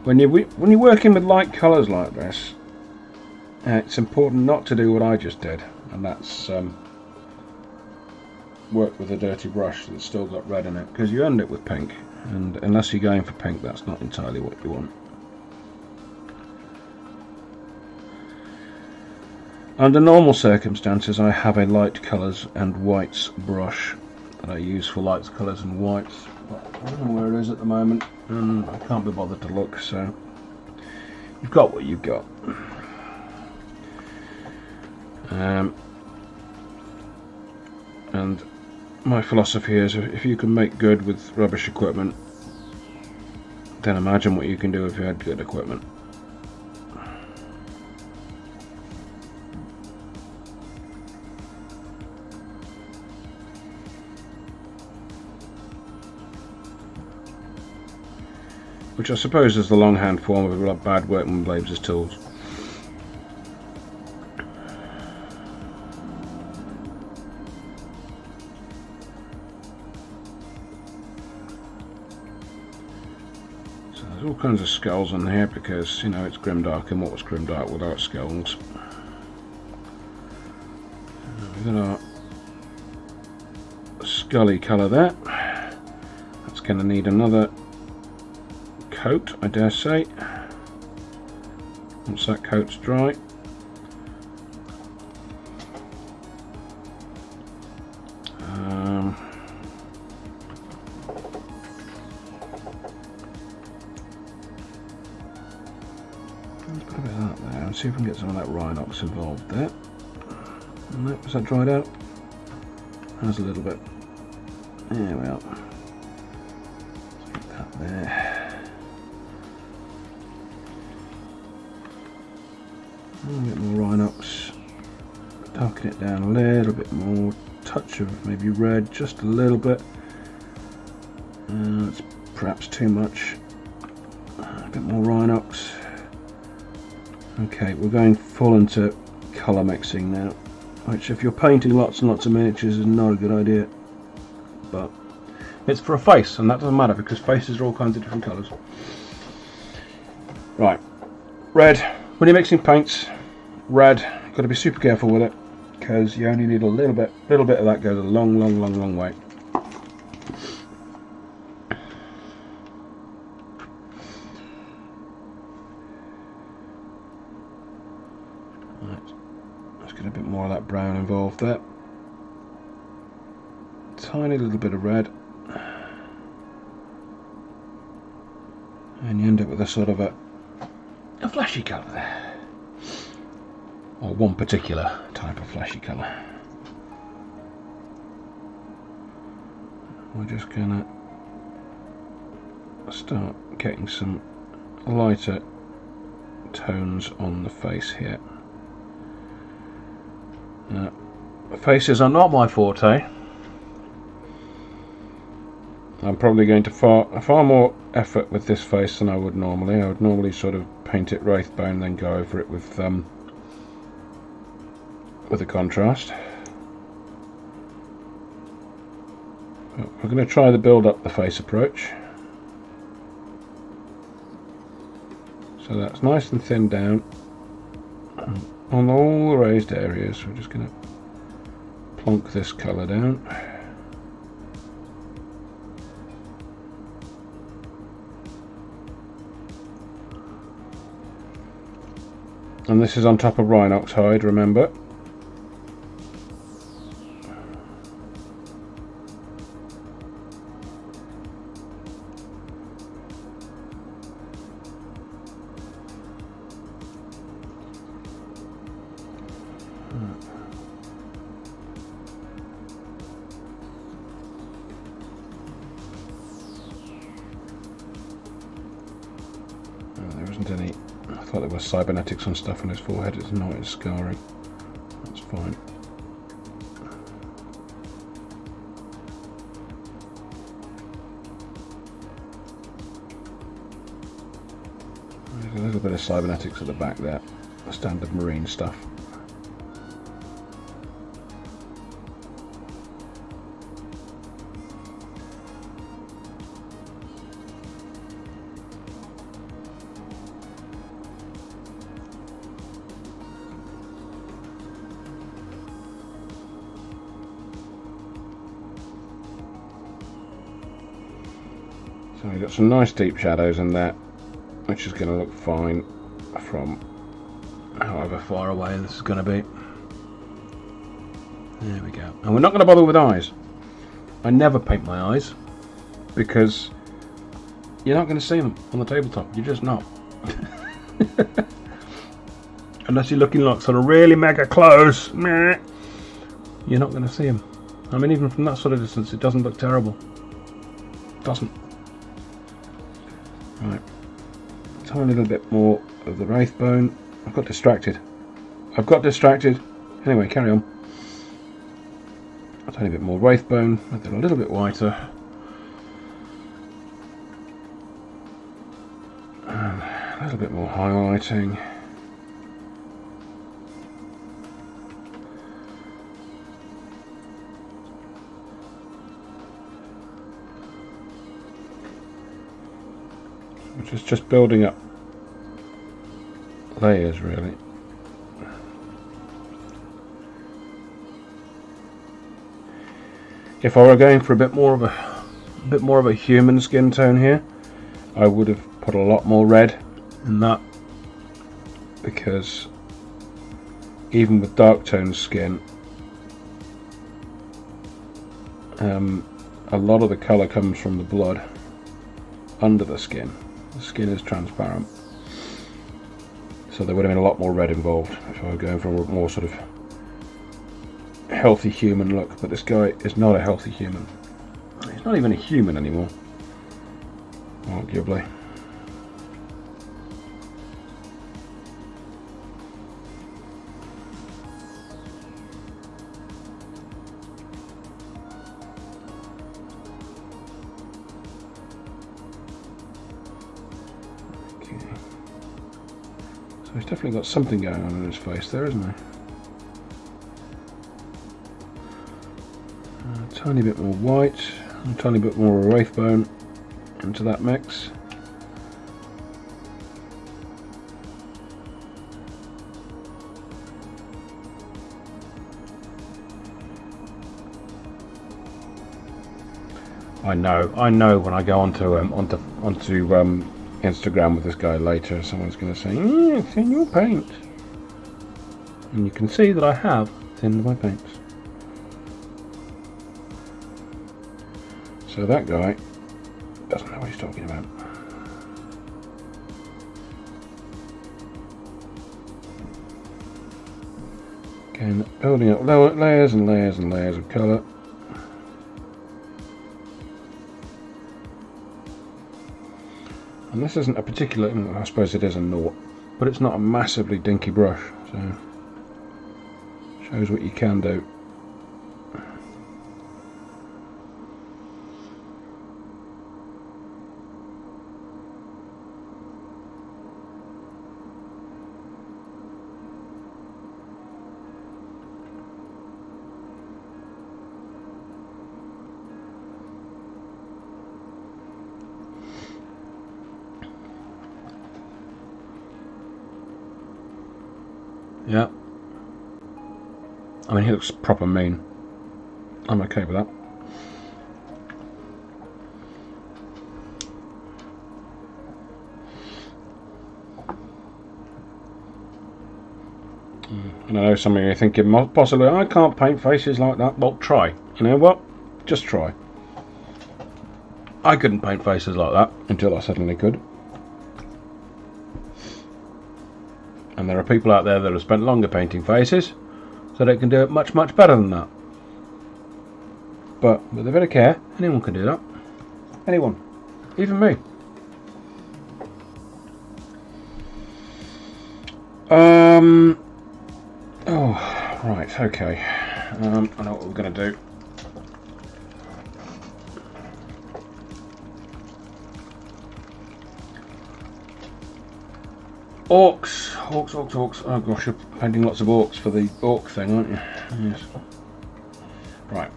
When you're working with light colours like this, it's important not to do what I just did, and that's work with a dirty brush that's still got red in it, because you end up with pink, and unless you're going for pink, that's not entirely what you want. Under normal circumstances, I have a light colours and whites brush that I use for lights, colours and whites, but I don't know where it is at the moment, and I can't be bothered to look, so you've got what you've got. And my philosophy is, if you can make good with rubbish equipment, then imagine what you can do if you had good equipment. Which I suppose is the longhand form of a bad workman blames his tools. All kinds of skulls on here because, you know, it's grimdark, and what was grimdark without skulls? We've got our scully colour there. That's going to need another coat, I dare say, once that coat's dry. Put a bit of that there and see if we can get some of that Rhinox involved there. Nope, is that dried out? There's a little bit. There we are. Put that there. A bit more Rhinox. Darken it down a little bit more. Touch of maybe red, just a little bit. It's perhaps too much. A bit more Rhinox. Okay, we're going full into colour mixing now, which if you're painting lots and lots of miniatures is not a good idea, but it's for a face and that doesn't matter because faces are all kinds of different colours. Right, red, when you're mixing paints, red, you've got to be super careful with it because you only need a little bit of that goes a long way. A bit more of that brown involved there. Tiny little bit of red. And you end up with a sort of a flashy colour there. Or one particular type of flashy colour. We're just gonna start getting some lighter tones on the face here. Faces are not my forte. I'm probably going to far more effort with this face than I would normally. I would normally sort of paint it wraithbone, then go over it with a contrast. But we're going to try the build up the face approach. So that's nice and thinned down. On all the raised areas, we're just going to plonk this colour down. And this is on top of Rhinox hide, remember. There isn't any. I thought there was cybernetics on stuff on his forehead. It's not. It's scarring. That's fine. There's a little bit of cybernetics at the back there. Standard marine stuff. So we've got some nice deep shadows in there, which is going to look fine from however far away this is going to be. There we go. And we're not going to bother with eyes. I never paint my eyes because you're not going to see them on the tabletop. You're just not. Unless you're looking like sort of really mega close, you're not going to see them. I mean, even from that sort of distance, it doesn't look terrible. It doesn't. Right, tiny little bit more of the wraithbone. I've got distracted. Anyway, carry on. A tiny bit more wraithbone, make it a little bit whiter. And a little bit more highlighting. Which is just building up layers, really. If I were going for a bit more of a human skin tone here, I would have put a lot more red in that, because even with dark toned skin, a lot of the colour comes from the blood under the skin. The skin is transparent, So there would have been a lot more red involved if I were going for a more sort of healthy human look. But this guy is not a healthy human. He's not even a human anymore, arguably. He's definitely got something going on in his face there, isn't he? A tiny bit more white, a tiny bit more wraith bone into that mix. I know when I go onto Instagram with this guy later, someone's going to say, thin your paint. And you can see that I have thinned my paints. So that guy doesn't know what he's talking about. Again, building up layers and layers and layers of colour. And this isn't a particular, I suppose it is a naught, but it's not a massively dinky brush, so shows what you can do. Yeah. I mean, he looks proper mean. I'm okay with that. And I know some of you are thinking, possibly, I can't paint faces like that. Well, try. You know what? Just try. I couldn't paint faces like that until I suddenly could. And there are people out there that have spent longer painting faces, so they can do it much, much better than that. But with a bit of care, anyone can do that. Anyone. Even me. Oh, right, okay. I know what we're going to do. Orcs. Oh gosh, you're painting lots of orcs for the orc thing, aren't you? Yes. Right.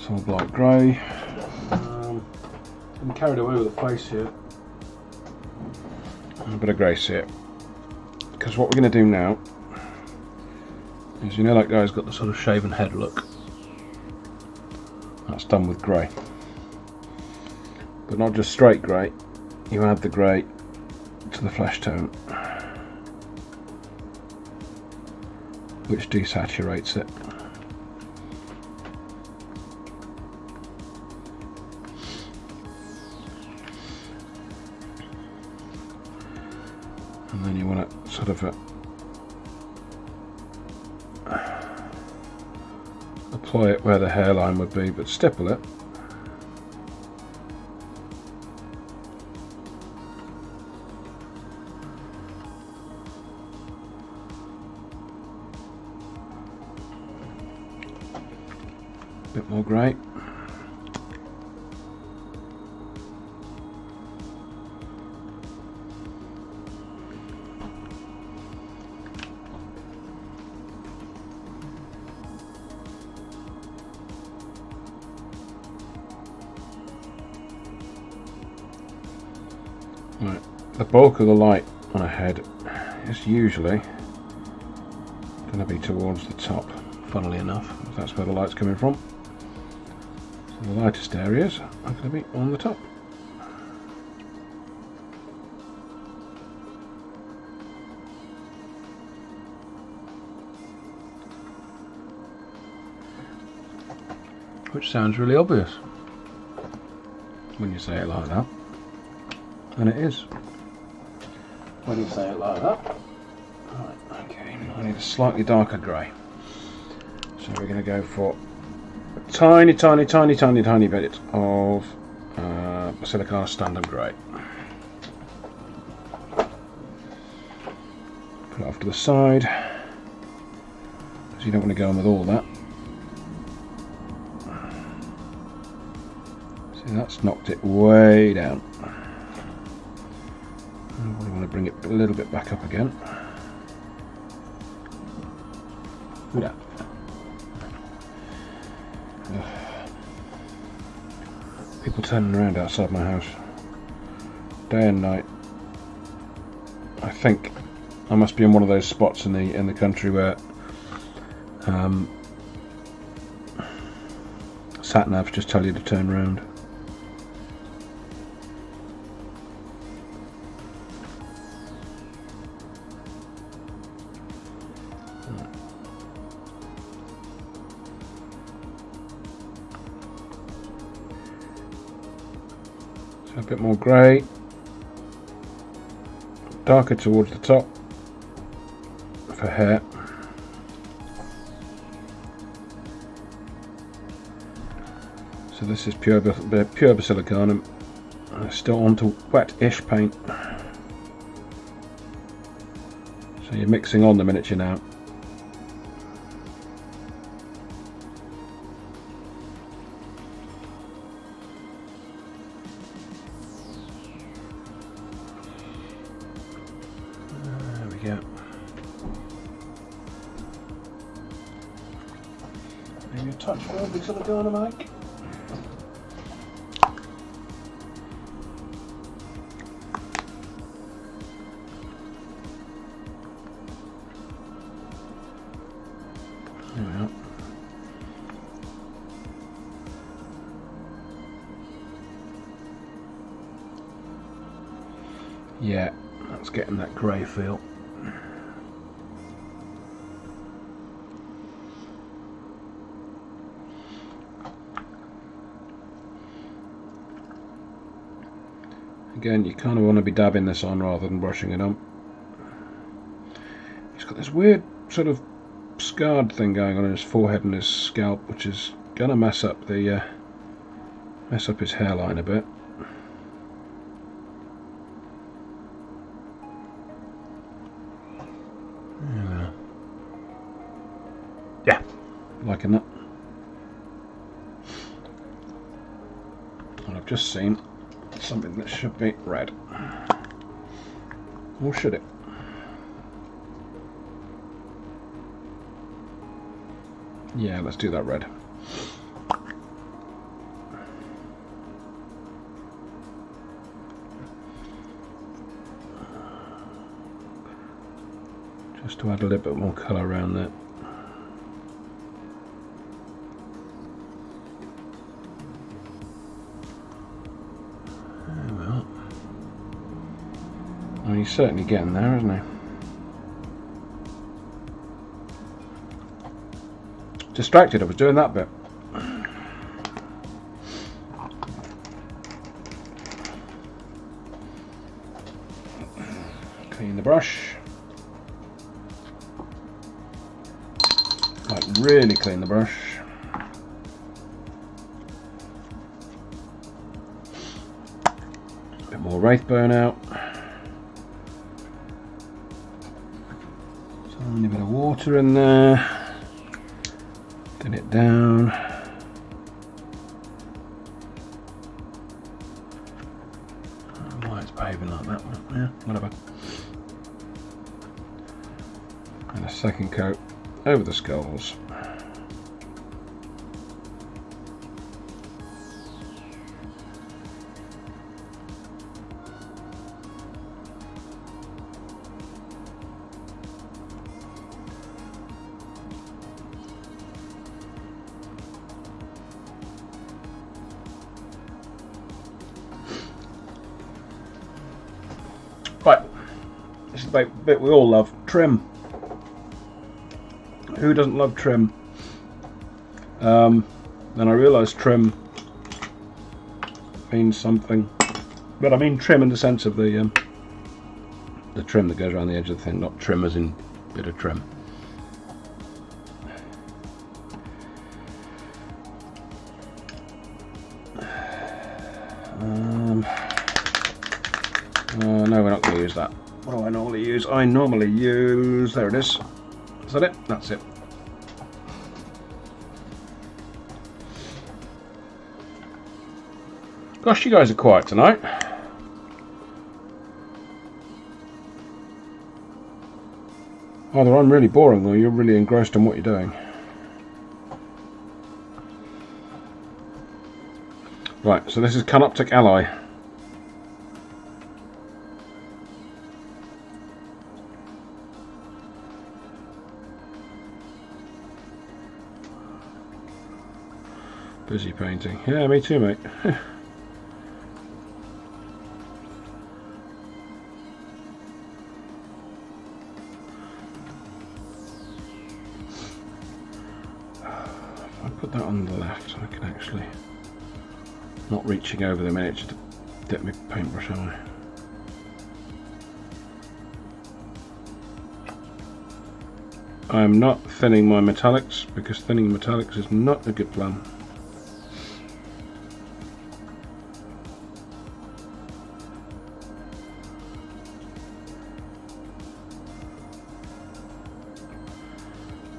Solid light grey. I'm carried away with the face here. A bit of grace here. Because what we're going to do now is, you know, that guy's got the sort of shaven head look. That's done with grey. But not just straight grey. You add the grey to the flesh tone, which desaturates it. And then you want to sort of apply it where the hairline would be, but stipple it. Bit more grey. Right, the bulk of the light on a head is usually going to be towards the top, funnily enough, if that's where the light's coming from. So the lightest areas are going to be on the top. Which sounds really obvious when you say it like that, and it is. when you say it like that. Right, okay, I need a slightly darker grey. So we're going to go for a tiny bit of Silicon Standard Grey. Put it off to the side, because you don't want to go on with all that. See, that's knocked it way down. We want to bring it a little bit back up again. Look at that. People turning around outside my house, day and night. I think I must be in one of those spots in the country where sat navs just tell you to turn around. So a bit more grey, darker towards the top for hair. So this is pure Basilicanum. Still onto wet-ish paint. So you're mixing on the miniature now. There we go. Maybe a touch more Basilicanum, Mike. There we are. Yeah, that's getting that grey feel. Again, you kind of want to be dabbing this on rather than brushing it on. He's got this weird sort of scarred thing going on in his forehead and his scalp, which is going to mess up his hairline a bit. Yeah, liking that. And I've just seen something that should be red. Or should it? Yeah, let's do that red. Just to add a little bit more colour around that. Well, I mean, he's certainly getting there, isn't he? Distracted, I was doing that bit. Clean the brush. Like, really clean the brush. A bit more Wraithbone out. Tiny bit of water in there. Thin it down. Why it's behaving like that? Yeah, whatever. And a second coat over the skulls. Right, this is the bit we all love, trim. Who doesn't love trim? Then I realised trim means something, but I mean trim in the sense of the the trim that goes around the edge of the thing, not trim as in bit of trim. No, we're not going to use that. What do I normally use? I normally use... There it is. Is that it? That's it. Gosh, you guys are quiet tonight. Either I'm really boring or you're really engrossed in what you're doing. Right, so this is Canoptic Ally. Busy painting. Yeah, me too, mate. If I put that on the left, I can actually... Not reaching over the miniature to dip my paintbrush, am I? I'm not thinning my metallics, because thinning metallics is not a good plan.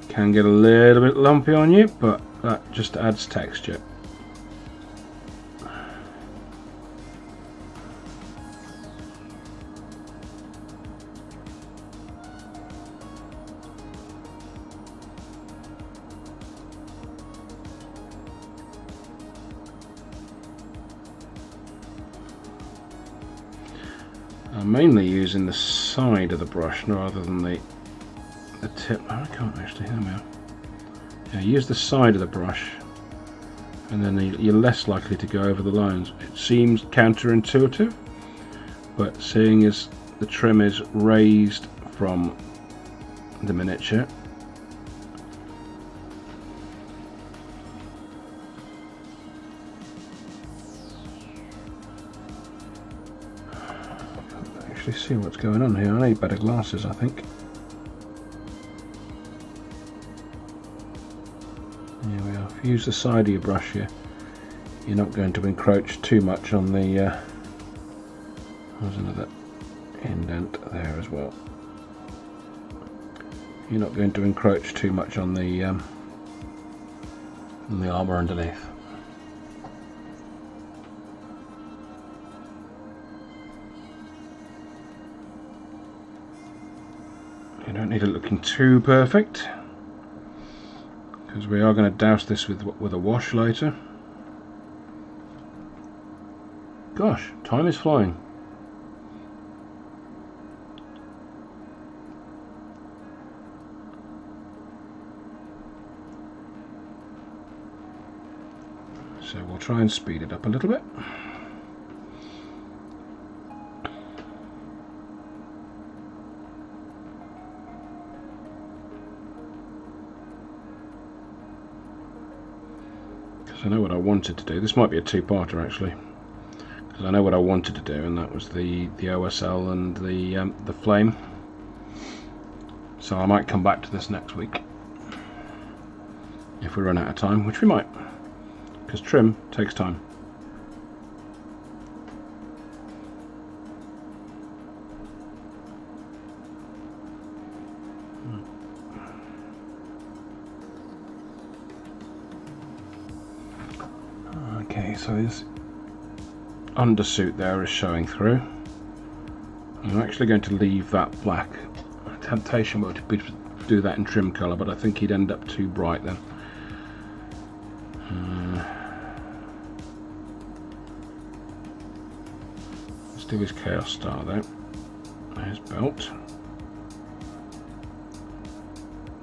Can get a little bit lumpy on you, but that just adds texture. I'm mainly using the side of the brush rather than the tip. Oh, I can't actually, there we are. Yeah, use the side of the brush and then you're less likely to go over the lines. It seems counterintuitive, but seeing as the trim is raised from the miniature, see what's going on here. I need better glasses, I think. Here we are. If you use the side of your brush here, you're not going to encroach too much on the there's another indent there as well. You're not going to encroach too much on the armour underneath. You don't need it looking too perfect, because we are going to douse this with a wash later. Gosh, time is flying. So we'll try and speed it up a little bit. I know what I wanted to do. This might be a two-parter actually, because I know what I wanted to do, and that was the OSL and the flame. So I might come back to this next week if we run out of time, which we might, because trim takes time. Okay, so this undersuit there is showing through. I'm actually going to leave that black. Temptation would be to do that in trim colour, but I think he'd end up too bright then. Let's do his Chaos Star though. There's belt.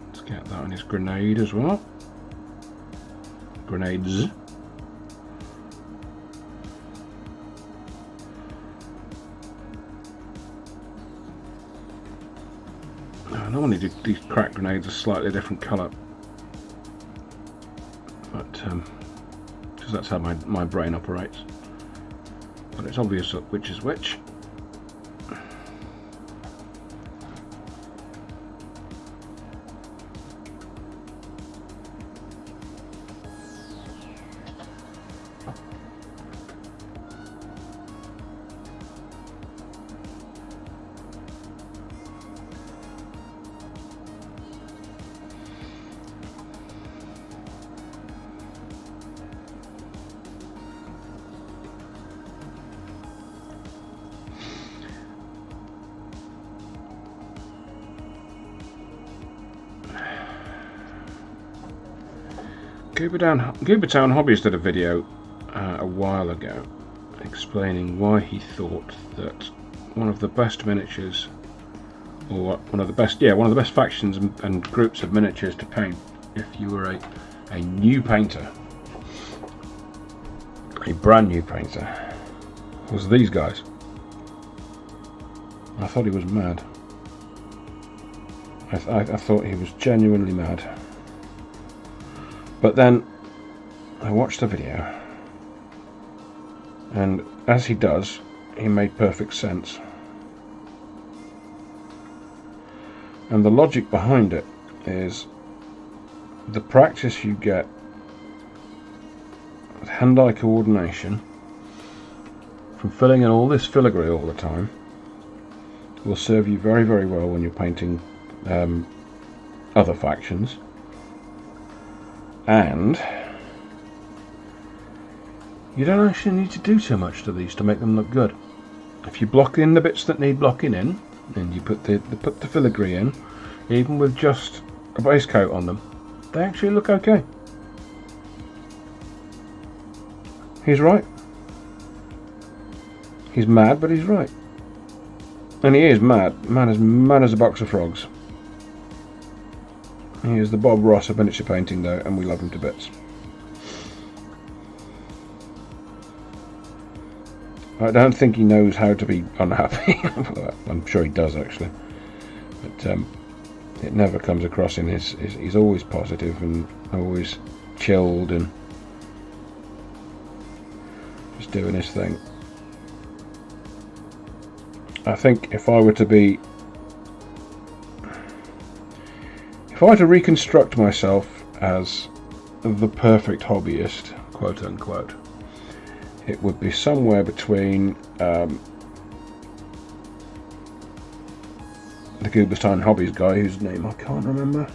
Let's get that on his grenade as well. Grenades. I normally do these crack grenades a slightly different colour, but because that's how my brain operates. But it's obvious which is which. Goober Town Hobbies did a video a while ago explaining why he thought that one of the best miniatures, or one of the best factions and groups of miniatures to paint if you were a new painter, a brand new painter, was these guys. I thought he was mad. I thought he was genuinely mad. But then I watched the video, and as he does, he made perfect sense. And the logic behind it is the practice you get with hand-eye coordination from filling in all this filigree all the time will serve you very, very well when you're painting other factions. And you don't actually need to do too much to these to make them look good. If you block in the bits that need blocking in, and you put the filigree in, even with just a base coat on them, they actually look okay. He's right. He's mad, but he's right. And he is mad. Mad as a box of frogs. He is the Bob Ross of miniature painting, though, and we love him to bits. I don't think he knows how to be unhappy. I'm sure he does, actually. But it never comes across in his... He's always positive and always chilled and just doing his thing. I think if I were to reconstruct myself as the perfect hobbyist, quote unquote, it would be somewhere between the Goober Town Hobbies guy, whose name I can't remember.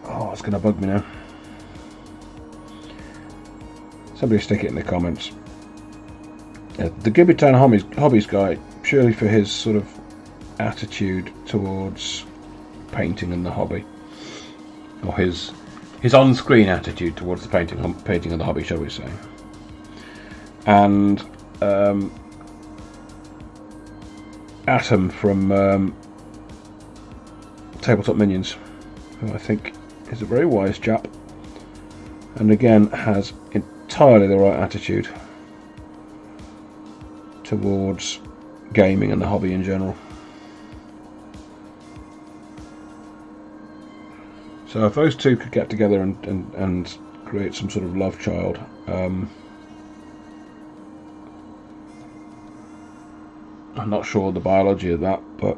Oh, it's going to bug me now. Somebody stick it in the comments. The Goober Town Hobbies guy, purely for his sort of attitude towards painting and the hobby, or his on-screen attitude towards the painting and the hobby, shall we say. And Atom from Tabletop Minions, who I think is a very wise chap, and again has entirely the right attitude towards gaming and the hobby in general. So if those two could get together and create some sort of love child, I'm not sure the biology of that, but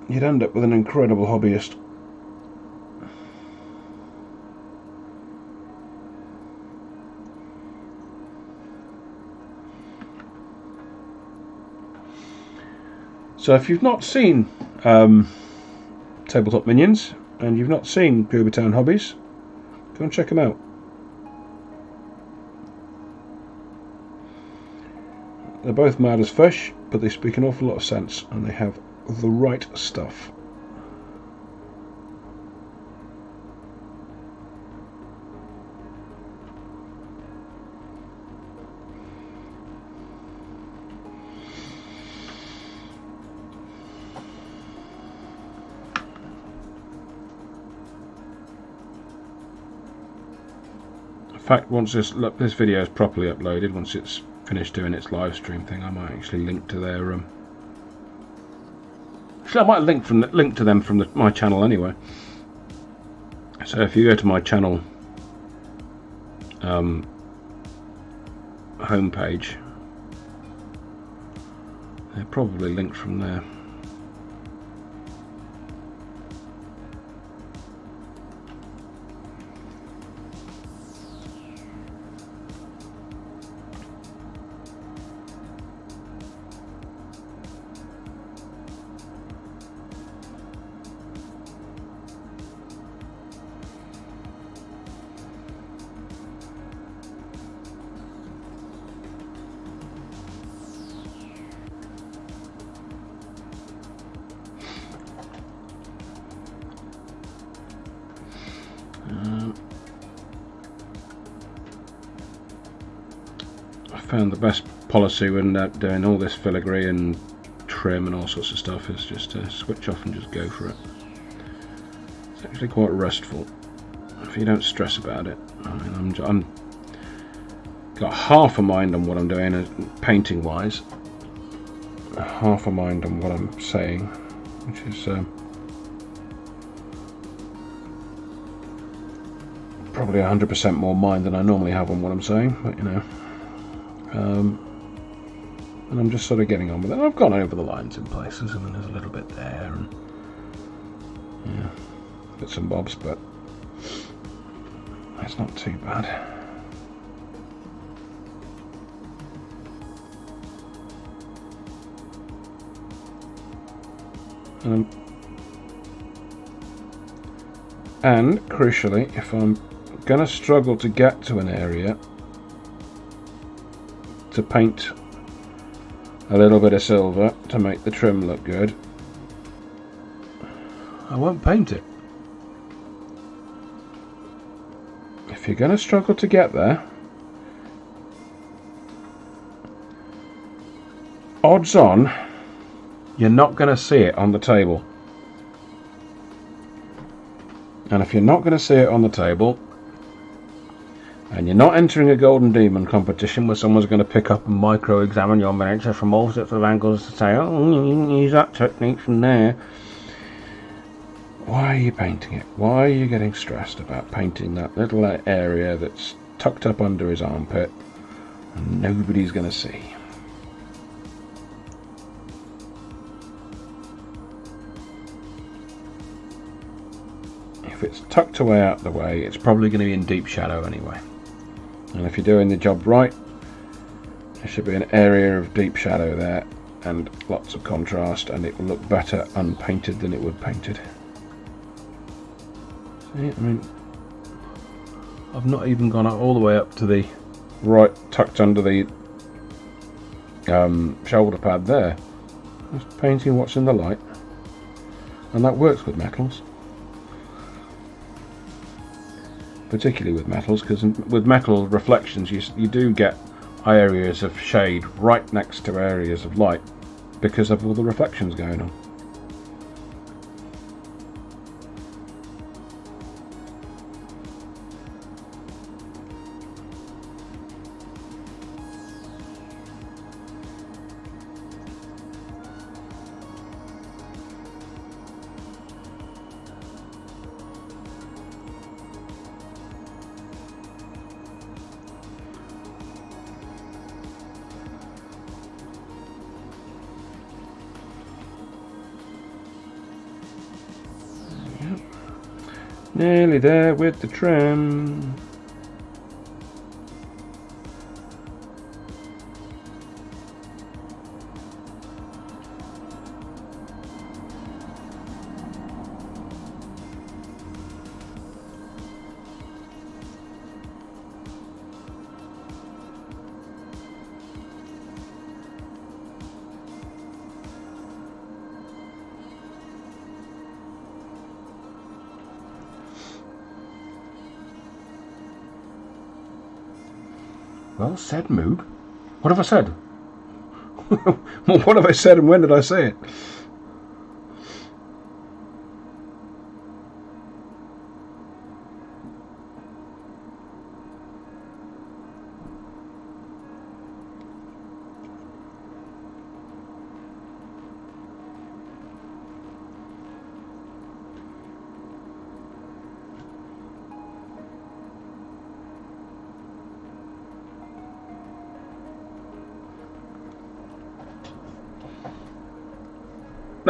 you'd end up with an incredible hobbyist. So if you've not seen Tabletop Minions, and you've not seen Goober Town Hobbies, go and check them out. They're both mad as fish, but they speak an awful lot of sense, and they have the right stuff. In fact, once this video is properly uploaded, once it's finished doing its live stream thing, I might actually link to their actually I might link to them from my channel anyway. So if you go to my channel homepage, they're probably linked from there. I found the best policy when doing all this filigree and trim and all sorts of stuff is just to switch off and just go for it. It's actually quite restful if you don't stress about it. I mean, I'm got half a mind on what I'm doing painting wise, half a mind on what I'm saying, which is probably 100% more mind than I normally have on what I'm saying, but you know, and I'm just sort of getting on with it. I've gone over the lines in places, and then there's a little bit there, and yeah, bits and bobs, but it's not too bad. And crucially, if I'm going to struggle to get to an area to paint a little bit of silver to make the trim look good, I won't paint it. If you're going to struggle to get there, odds on you're not going to see it on the table. And if you're not going to see it on the table, and you're not entering a Golden Demon competition where someone's going to pick up and micro-examine your miniature from all sorts of angles to say, oh, you can use that technique from there. Why are you painting it? Why are you getting stressed about painting that little area that's tucked up under his armpit and nobody's going to see? If it's tucked away out of the way, it's probably going to be in deep shadow anyway. And if you're doing the job right, there should be an area of deep shadow there and lots of contrast, and it will look better unpainted than it would painted. See, I mean, I've not even gone all the way up to the right, tucked under the shoulder pad there. Just painting what's in the light, and that works with metals. Particularly with metals, because with metal reflections you do get areas of shade right next to areas of light because of all the reflections going on. Nearly there with the trim. Well said, Moog. What have I said? Well, what have I said and when did I say it?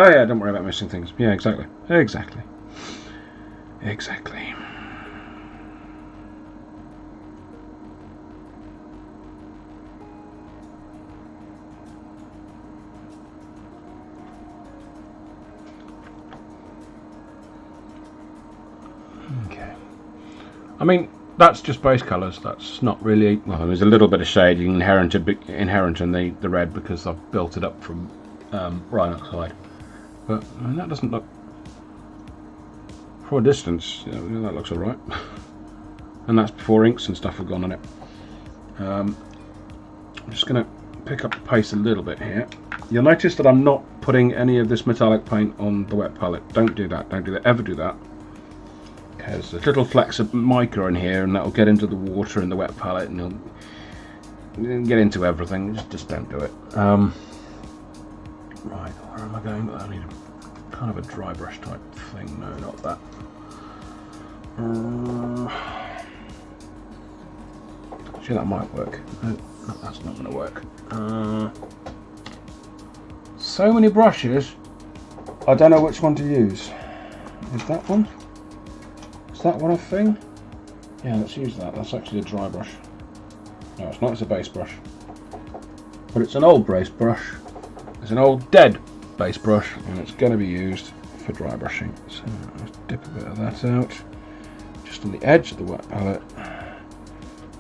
Oh yeah, don't worry about missing things. Yeah, exactly. Exactly. Exactly. Okay. I mean, that's just base colours. That's not really... Well, there's a little bit of shading inherent in the red because I've built it up from Rhinoxide. But I mean, that doesn't look, from a distance, you know, that looks alright. And that's before inks and stuff have gone on it. I'm just going to pick up the pace a little bit here. You'll notice that I'm not putting any of this metallic paint on the wet palette. Don't do that. Don't do that. Ever do that. Because there's little flecks of mica in here, and that'll get into the water in the wet palette, and you'll get into everything. Just don't do it. Right, where am I going? I need kind of a dry brush type thing. No, not that. Actually, that might work. No, that's not going to work. So many brushes, I don't know which one to use. Is that one? Is that one a thing? Yeah, let's use that. That's actually a dry brush. No, it's not. It's a base brush. But it's an old base brush. It's an old dead base brush, and it's going to be used for dry brushing. So let's dip a bit of that out, just on the edge of the wet palette,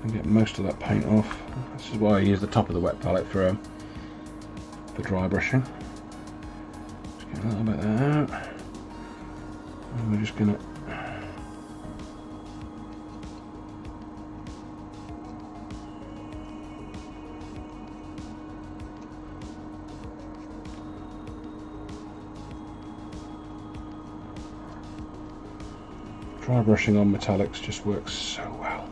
and get most of that paint off. This is why I use the top of the wet palette for dry brushing. Just get a little bit of that out, and we're just going to dry brushing on metallics just works so well.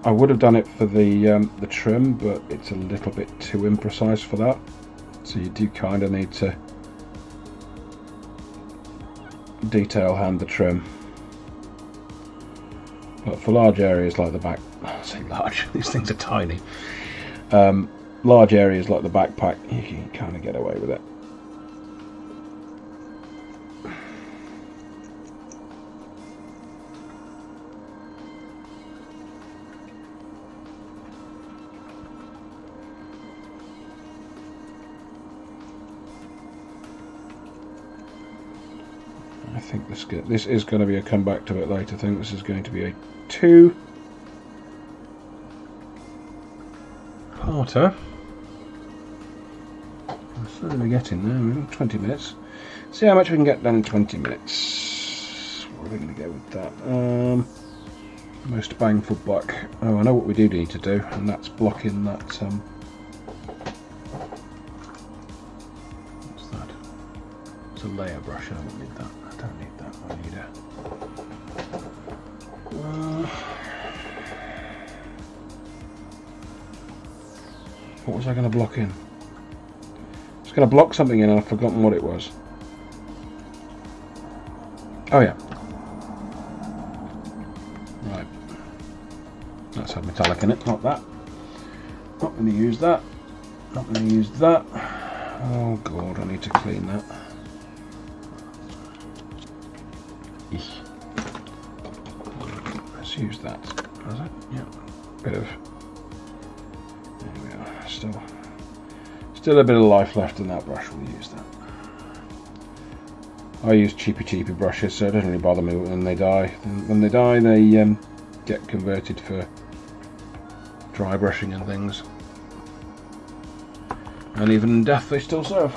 I would have done it for the trim, but it's a little bit too imprecise for that. So you do kind of need to detail hand the trim. But for large areas like the back, I say large, these things are tiny. Large areas like the backpack, you can kind of get away with it. I think this is going to be a comeback to it later. I think this is going to be a 2-parter. What are we getting there? We're 20 minutes. See how much we can get done in 20 minutes. What are we going to go with that? Most bang for buck. Oh, I know what we do need to do, and that's blocking that. What's that? It's a layer brush. I don't need that. I don't need that. I need what was I going to block in? I was going to block something in and I've forgotten what it was. Oh yeah. Right. That's had metallic in it, not that. Not going to use that. Not going to use that. Oh god, I need to clean that. Let's use that. Is it? Yeah. Bit of. There we are. Still a bit of life left in that brush. We'll use that. I use cheapy brushes, so it doesn't really bother me when they die. When they die, they get converted for dry brushing and things. And even in death, they still serve.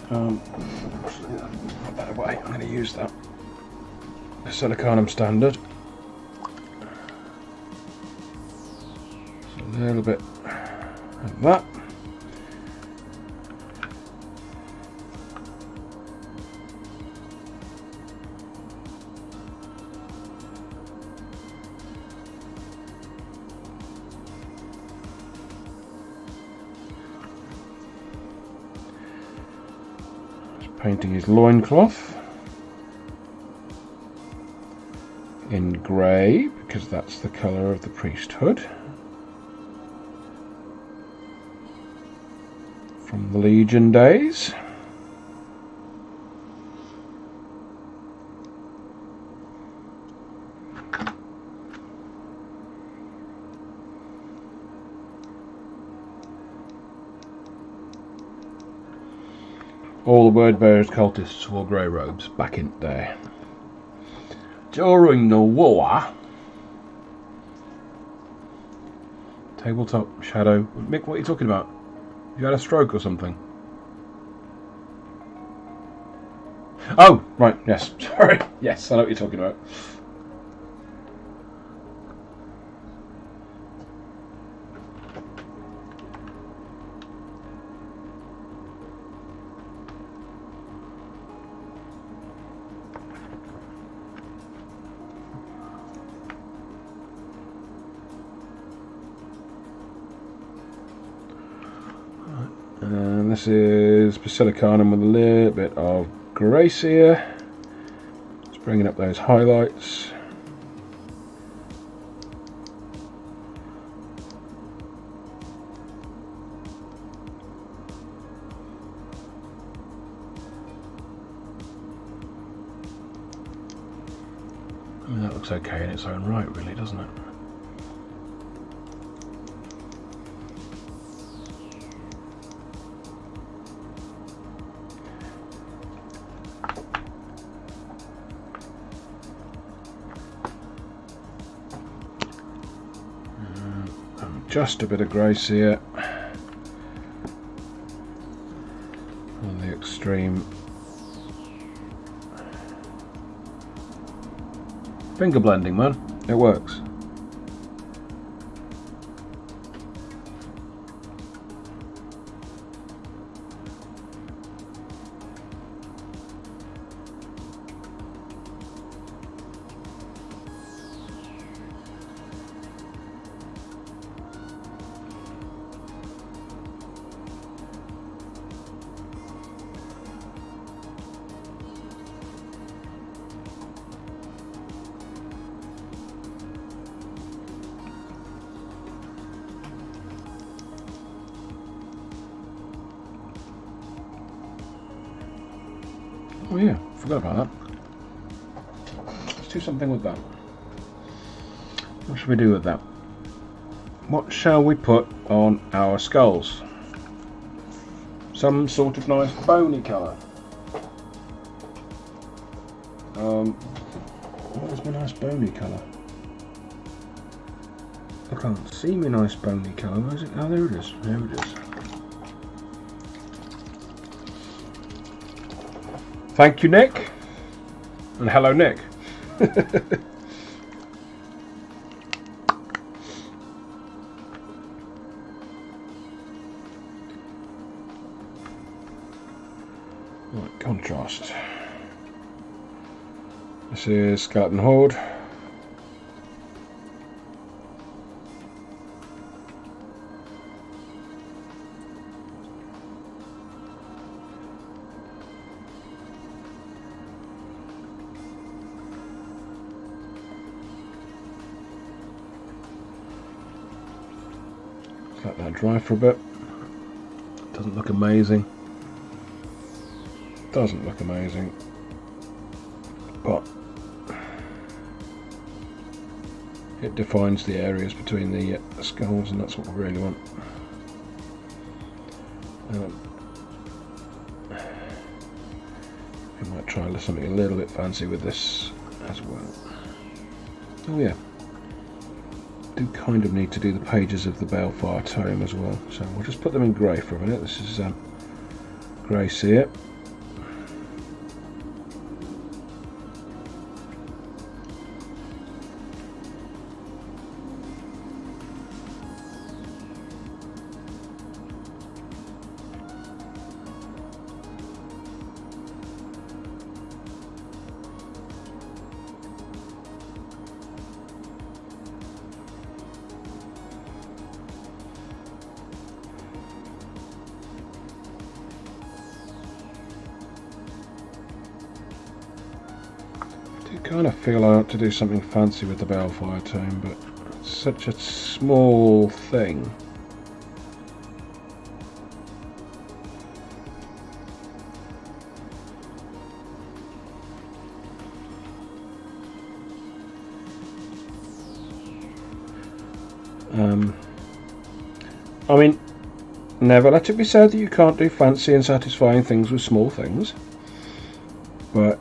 Put that away. I'm going to use that. The siliconum standard. So a little bit of that. Painting his loincloth in grey because that's the colour of the priesthood from the Legion days. All the word-bearers cultists wore grey robes back in the day. During the war, tabletop shadow. Mick, what are you talking about? You had a stroke or something? Oh, right, yes. Sorry. Yes, I know what you're talking about. And this is Basilicanum with a little bit of Gracia. It's bringing up those highlights. I mean, that looks okay in its own right, really, doesn't it? Just a bit of grace here on the extreme. Finger blending, man, it works. Oh yeah, forgot about that. Let's do something with that. What should we do with that? What shall we put on our skulls? Some sort of nice bony colour. What is my nice bony colour? I can't see my nice bony colour. Where's it? Oh, there it is. There it is. Thank you, Nick. And hello, Nick. Right, contrast. This is Skeleton Horde. Let that dry for a bit. Doesn't look amazing. Doesn't look amazing. But it defines the areas between the skulls, and that's what we really want. We might try something a little bit fancy with this as well. Oh yeah. Do kind of need to do the pages of the Balefire Tome as well, so we'll just put them in grey for a minute. This is grey sear. I kind of feel I ought to do something fancy with the Balefire Tome, but it's such a small thing. I mean, never let it be said that you can't do fancy and satisfying things with small things, but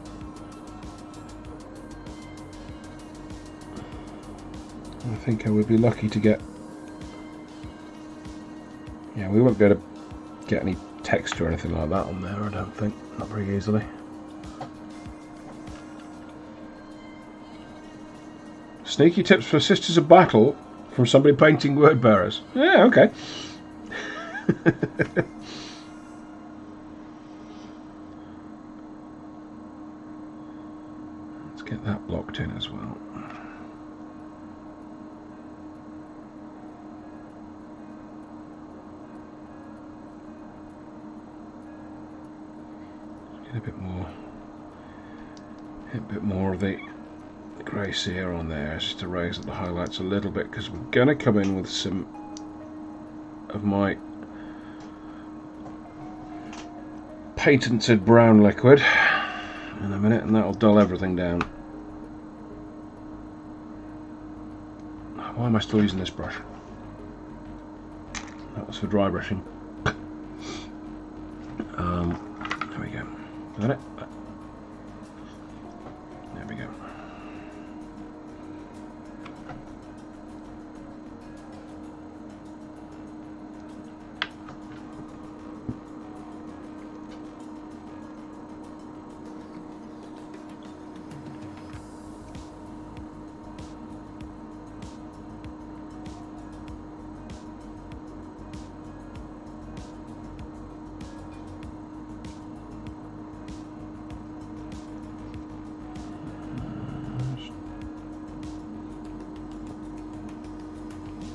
I think I would be lucky to get... Yeah, we won't be able to get any texture or anything like that on there, I don't think. Not very easily. Sneaky tips for Sisters of Battle from somebody painting word bearers. Yeah, okay. Let's get that blocked in as well. Get a bit more of the grey sear on there, just to raise up the highlights a little bit, because we're going to come in with some of my patented brown liquid in a minute, and that'll dull everything down. Why am I still using this brush? That was for dry brushing. There we go. Got it? There we go.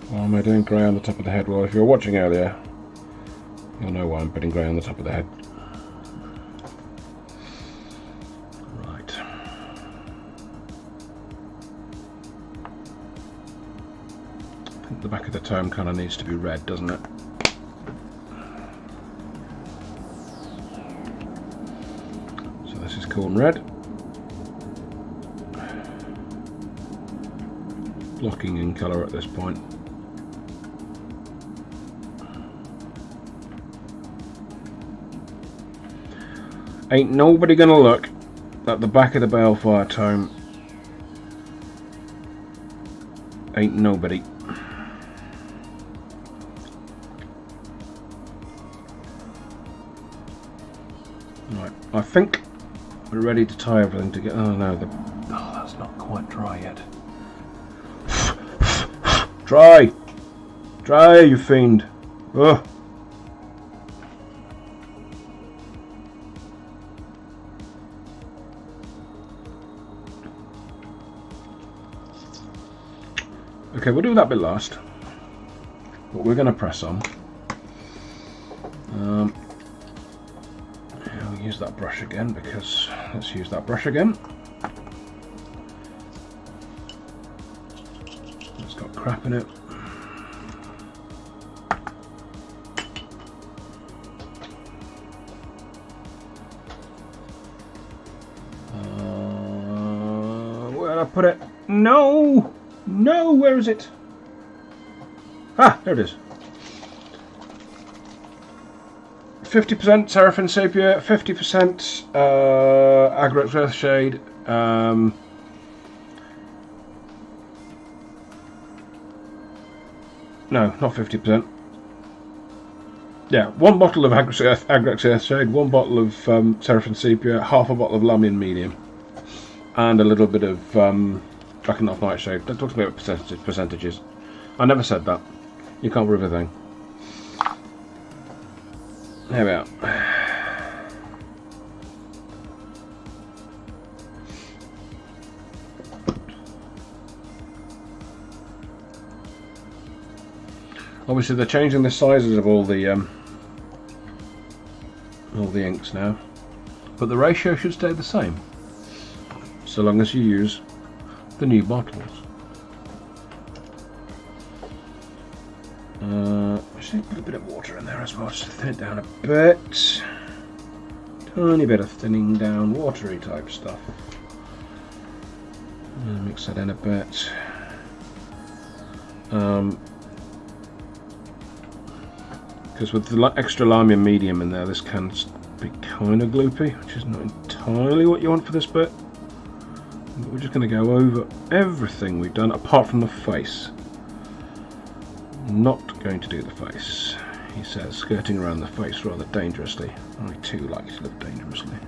Why am I doing grey on the top of the head? Well, if you were watching earlier, you'll know why I'm putting grey on the top of the head. Right. I think the back of the tome kind of needs to be red, doesn't it? So this is corn red. Blocking in colour at this point. Ain't nobody gonna look at the back of the Balefire tome. Ain't nobody. Right, I think we're ready to tie everything together. Oh no, that's not quite dry yet. Dry! Dry, you fiend! Ugh! Okay, we'll do that bit last, but we're going to press on. Yeah, we'll use that brush again, because let's use that brush again. It's got crap in it. Where did I put it? No! No, where is it? Ah, there it is. 50% Seraphim Sepia, 50% Agric Earthshade. No, not 50%. Yeah, one bottle of Agric Earthshade, one bottle of Seraphim Sepia, half a bottle of Lamian Medium, and a little bit of Drakenhof Nightshade. Don't talk to me about percentages. I never said that. You can't prove a thing. There we are. Obviously, they're changing the sizes of all the inks now, but the ratio should stay the same, so long as you use the new bottles. I should put a bit of water in there as well, just to thin it down a bit. Tiny bit of thinning down, watery type stuff. Mix that in a bit. Because with the extra Lamian Medium in there, this can be kind of gloopy, which is not entirely what you want for this bit. But we're just going to go over everything we've done apart from the face. Not going to do the face, he says, skirting around the face rather dangerously. I too like to live dangerously.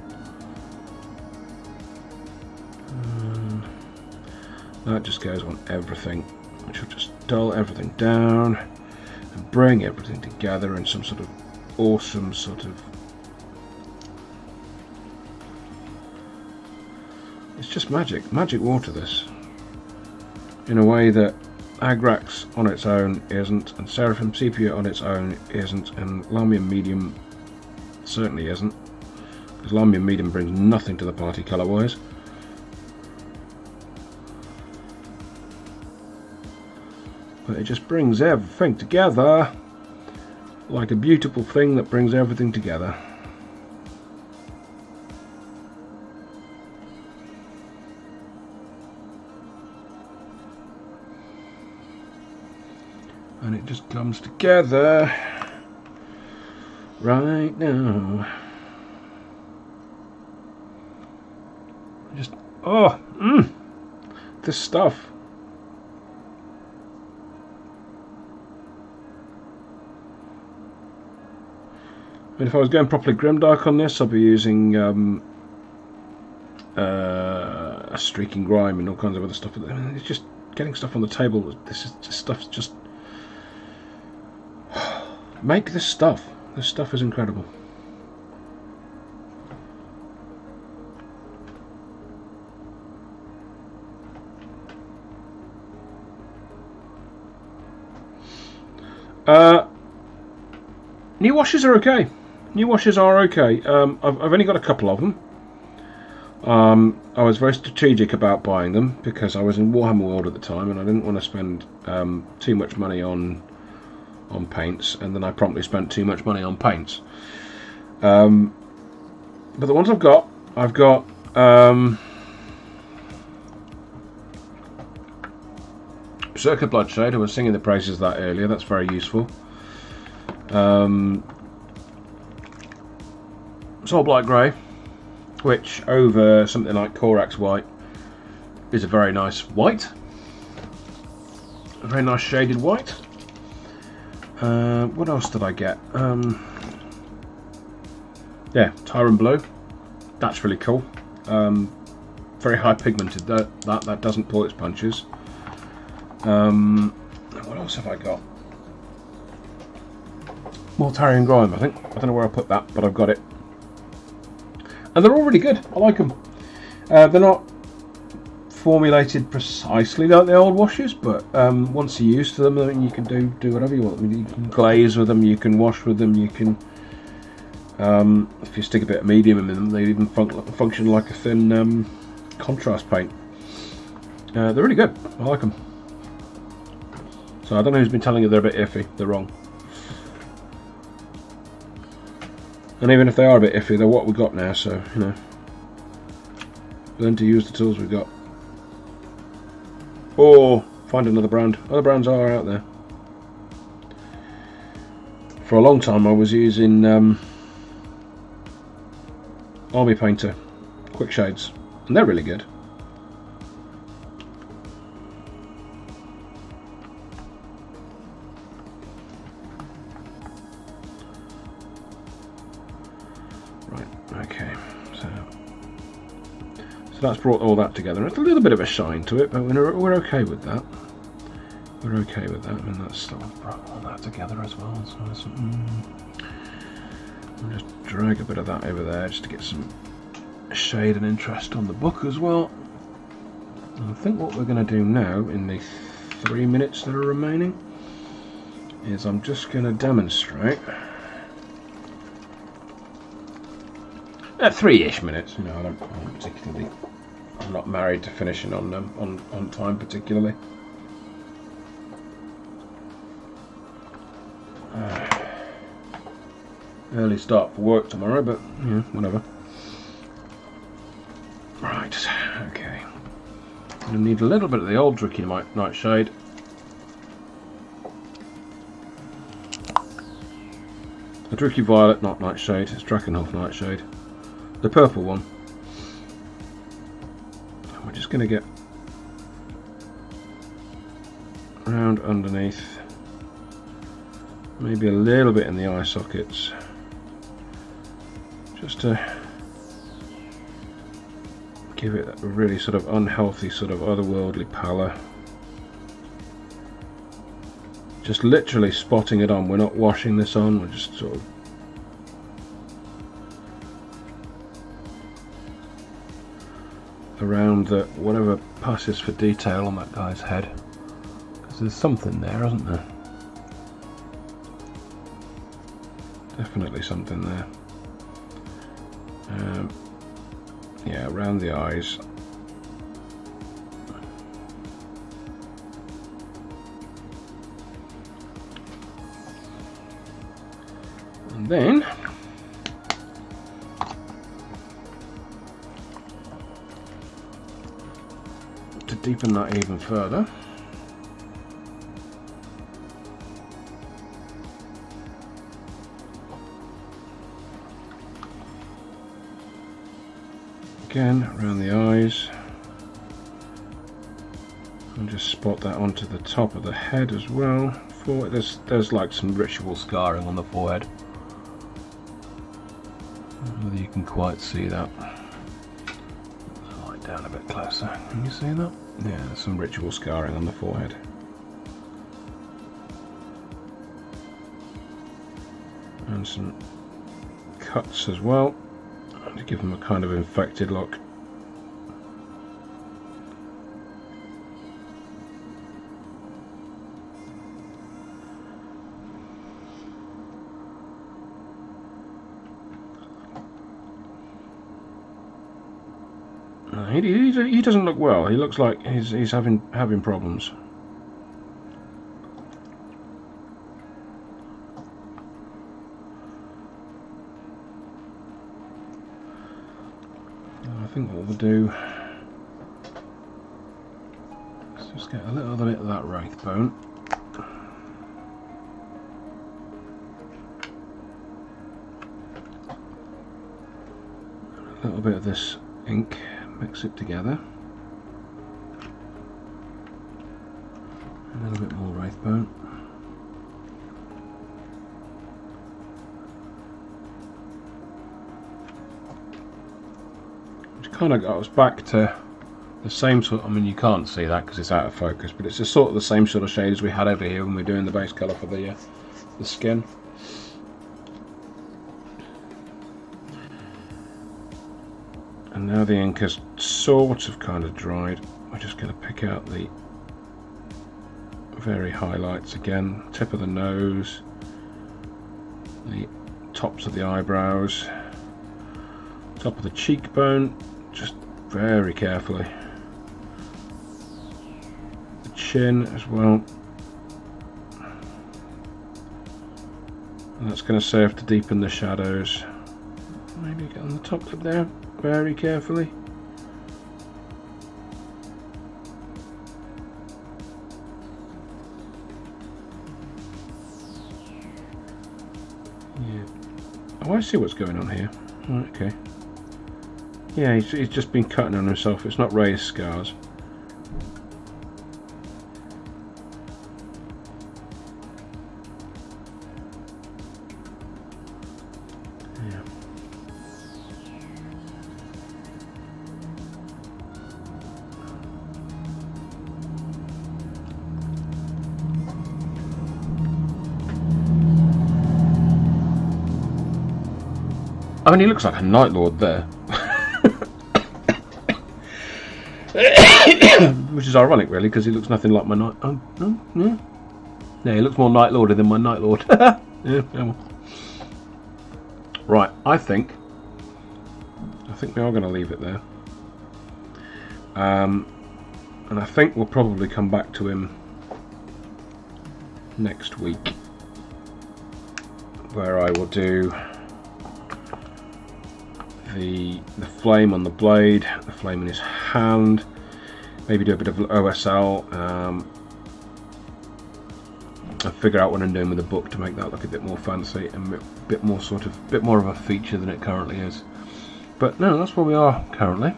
That just goes on everything, which will just dull everything down and bring everything together in some sort of awesome sort of... It's just magic water, this. In a way that Agrax on its own isn't, and Seraphim Sepia on its own isn't, and Lamium Medium certainly isn't, because Lamium Medium brings nothing to the party colour-wise. But it just brings everything together like a beautiful thing that brings everything together. And it just comes together right now. Just, oh, this stuff. I mean, if I was going properly grimdark on this, I'd be using a streaking grime and all kinds of other stuff. But I mean, it's just getting stuff on the table. This stuff's just... Make this stuff. This stuff is incredible. New washes are okay. New washes are okay. I've only got a couple of them. I was very strategic about buying them because I was in Warhammer World at the time and I didn't want to spend too much money on paints, and then I promptly spent too much money on paints. But the ones I've got Circa Bloodshade. I was singing the praises of that earlier. That's very useful. Soul Blight Grey, which over something like Corax White is a very nice white, a very nice shaded white. What else did I get? Yeah, Tyrant Blue. That's really cool. Very high pigmented. That doesn't pull its punches. What else have I got? Mortarian Grime, I think. I don't know where I put that, but I've got it. And they're all really good. I like them. They're not formulated precisely like the old washes, but once you're used to them, I mean, you can do whatever you want. I mean, you can glaze with them, you can wash with them, you can... if you stick a bit of medium in them, they even function like a thin contrast paint. They're really good. I like them. So I don't know who's been telling you they're a bit iffy. They're wrong. And even if they are a bit iffy, they're what we've got now, so, you know. Learn to use the tools we've got. Or find another brand. Other brands are out there. For a long time I was using Army Painter Quick Shades, and they're really good. So that's brought all that together. It's a little bit of a shine to it, but we're okay with that. We're okay with that. I mean, that's still brought all that together as well. So I'll just drag a bit of that over there just to get some shade and interest on the book as well. And I think what we're going to do now, in the 3 minutes that are remaining, is I'm just going to demonstrate. 3-ish minutes. You know, I don't particularly. I'm not married to finishing on time particularly. Early start for work tomorrow, but yeah, whatever. Right. Okay. I'm gonna need a little bit of the old Tricky Nightshade. The Tricky Violet, not Nightshade. It's Drakenhof Nightshade. The purple one. We're just going to get around underneath, maybe a little bit in the eye sockets, just to give it a really sort of unhealthy, sort of otherworldly pallor. Just literally spotting it on. We're not washing this on, we're just sort of around the whatever passes for detail on that guy's head, because there's something there, isn't there? Definitely something there. Yeah, around the eyes. And then to deepen that even further, again around the eyes, and just spot that onto the top of the head as well. There's like some ritual scarring on the forehead. I don't know whether you can quite see that. Light down a bit closer. Can you see that? Yeah, there's some ritual scarring on the forehead. And some cuts as well, to give them a kind of infected look. He doesn't look well. He looks like he's having problems. I think what we'll do is just get a little bit of that wraith bone. A little bit of this ink. Mix it together. A little bit more wraith bone. Which kind of got us back to the same sort. I mean, you can't see that because it's out of focus, but it's just sort of the same sort of shade as we had over here when we were doing the base colour for the skin. And now the ink has sort of kind of dried. We're just going to pick out the very highlights again. Tip of the nose, the tops of the eyebrows, top of the cheekbone, just very carefully. The chin as well. And that's going to serve to deepen the shadows. Maybe get on the top lip there. Very carefully. Yeah. Oh, I see what's going on here. Right, okay. Yeah, he's just been cutting on himself. It's not raised scars. I mean, he looks like a Night Lord there. Which is ironic, really, because he looks nothing like my Night... Oh, no, yeah. Yeah, he looks more Night Lordy than my Night Lord. Yeah, well. Right, I think we are going to leave it there. And I think we'll probably come back to him next week, where I will do the flame on the blade, the flame in his hand, maybe do a bit of OSL, and figure out what I'm doing with the book to make that look a bit more fancy and a bit more of a feature than it currently is. But no, that's where we are currently,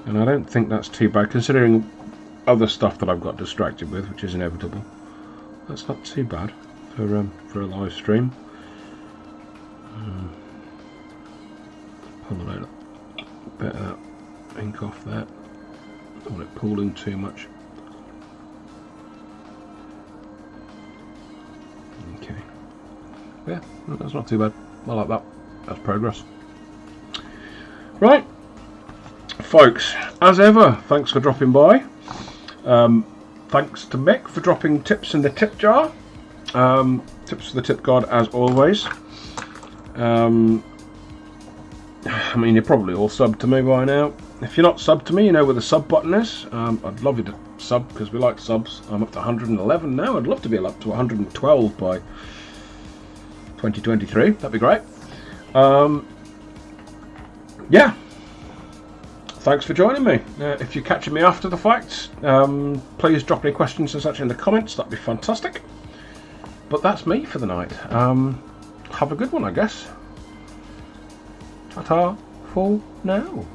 and I don't think that's too bad considering other stuff that I've got distracted with, which is inevitable. That's not too bad for a live stream. Pull a bit of that ink off there. Don't want it pooling too much. Okay. Yeah, that's not too bad. I like that. That's progress. Right, folks, as ever, thanks for dropping by. Thanks to Mick for dropping tips in the tip jar. Tips for the tip guard as always. I mean, you're probably all subbed to me by now. If you're not subbed to me, you know where the sub button is. I'd love you to sub because we like subs. I'm up to 111 now. I'd love to be up to 112 by 2023. That'd be great. Yeah. Thanks for joining me. If you're catching me after the fact, please drop any questions and such in the comments. That'd be fantastic. But that's me for the night. Have a good one, I guess. Ta-ta for now.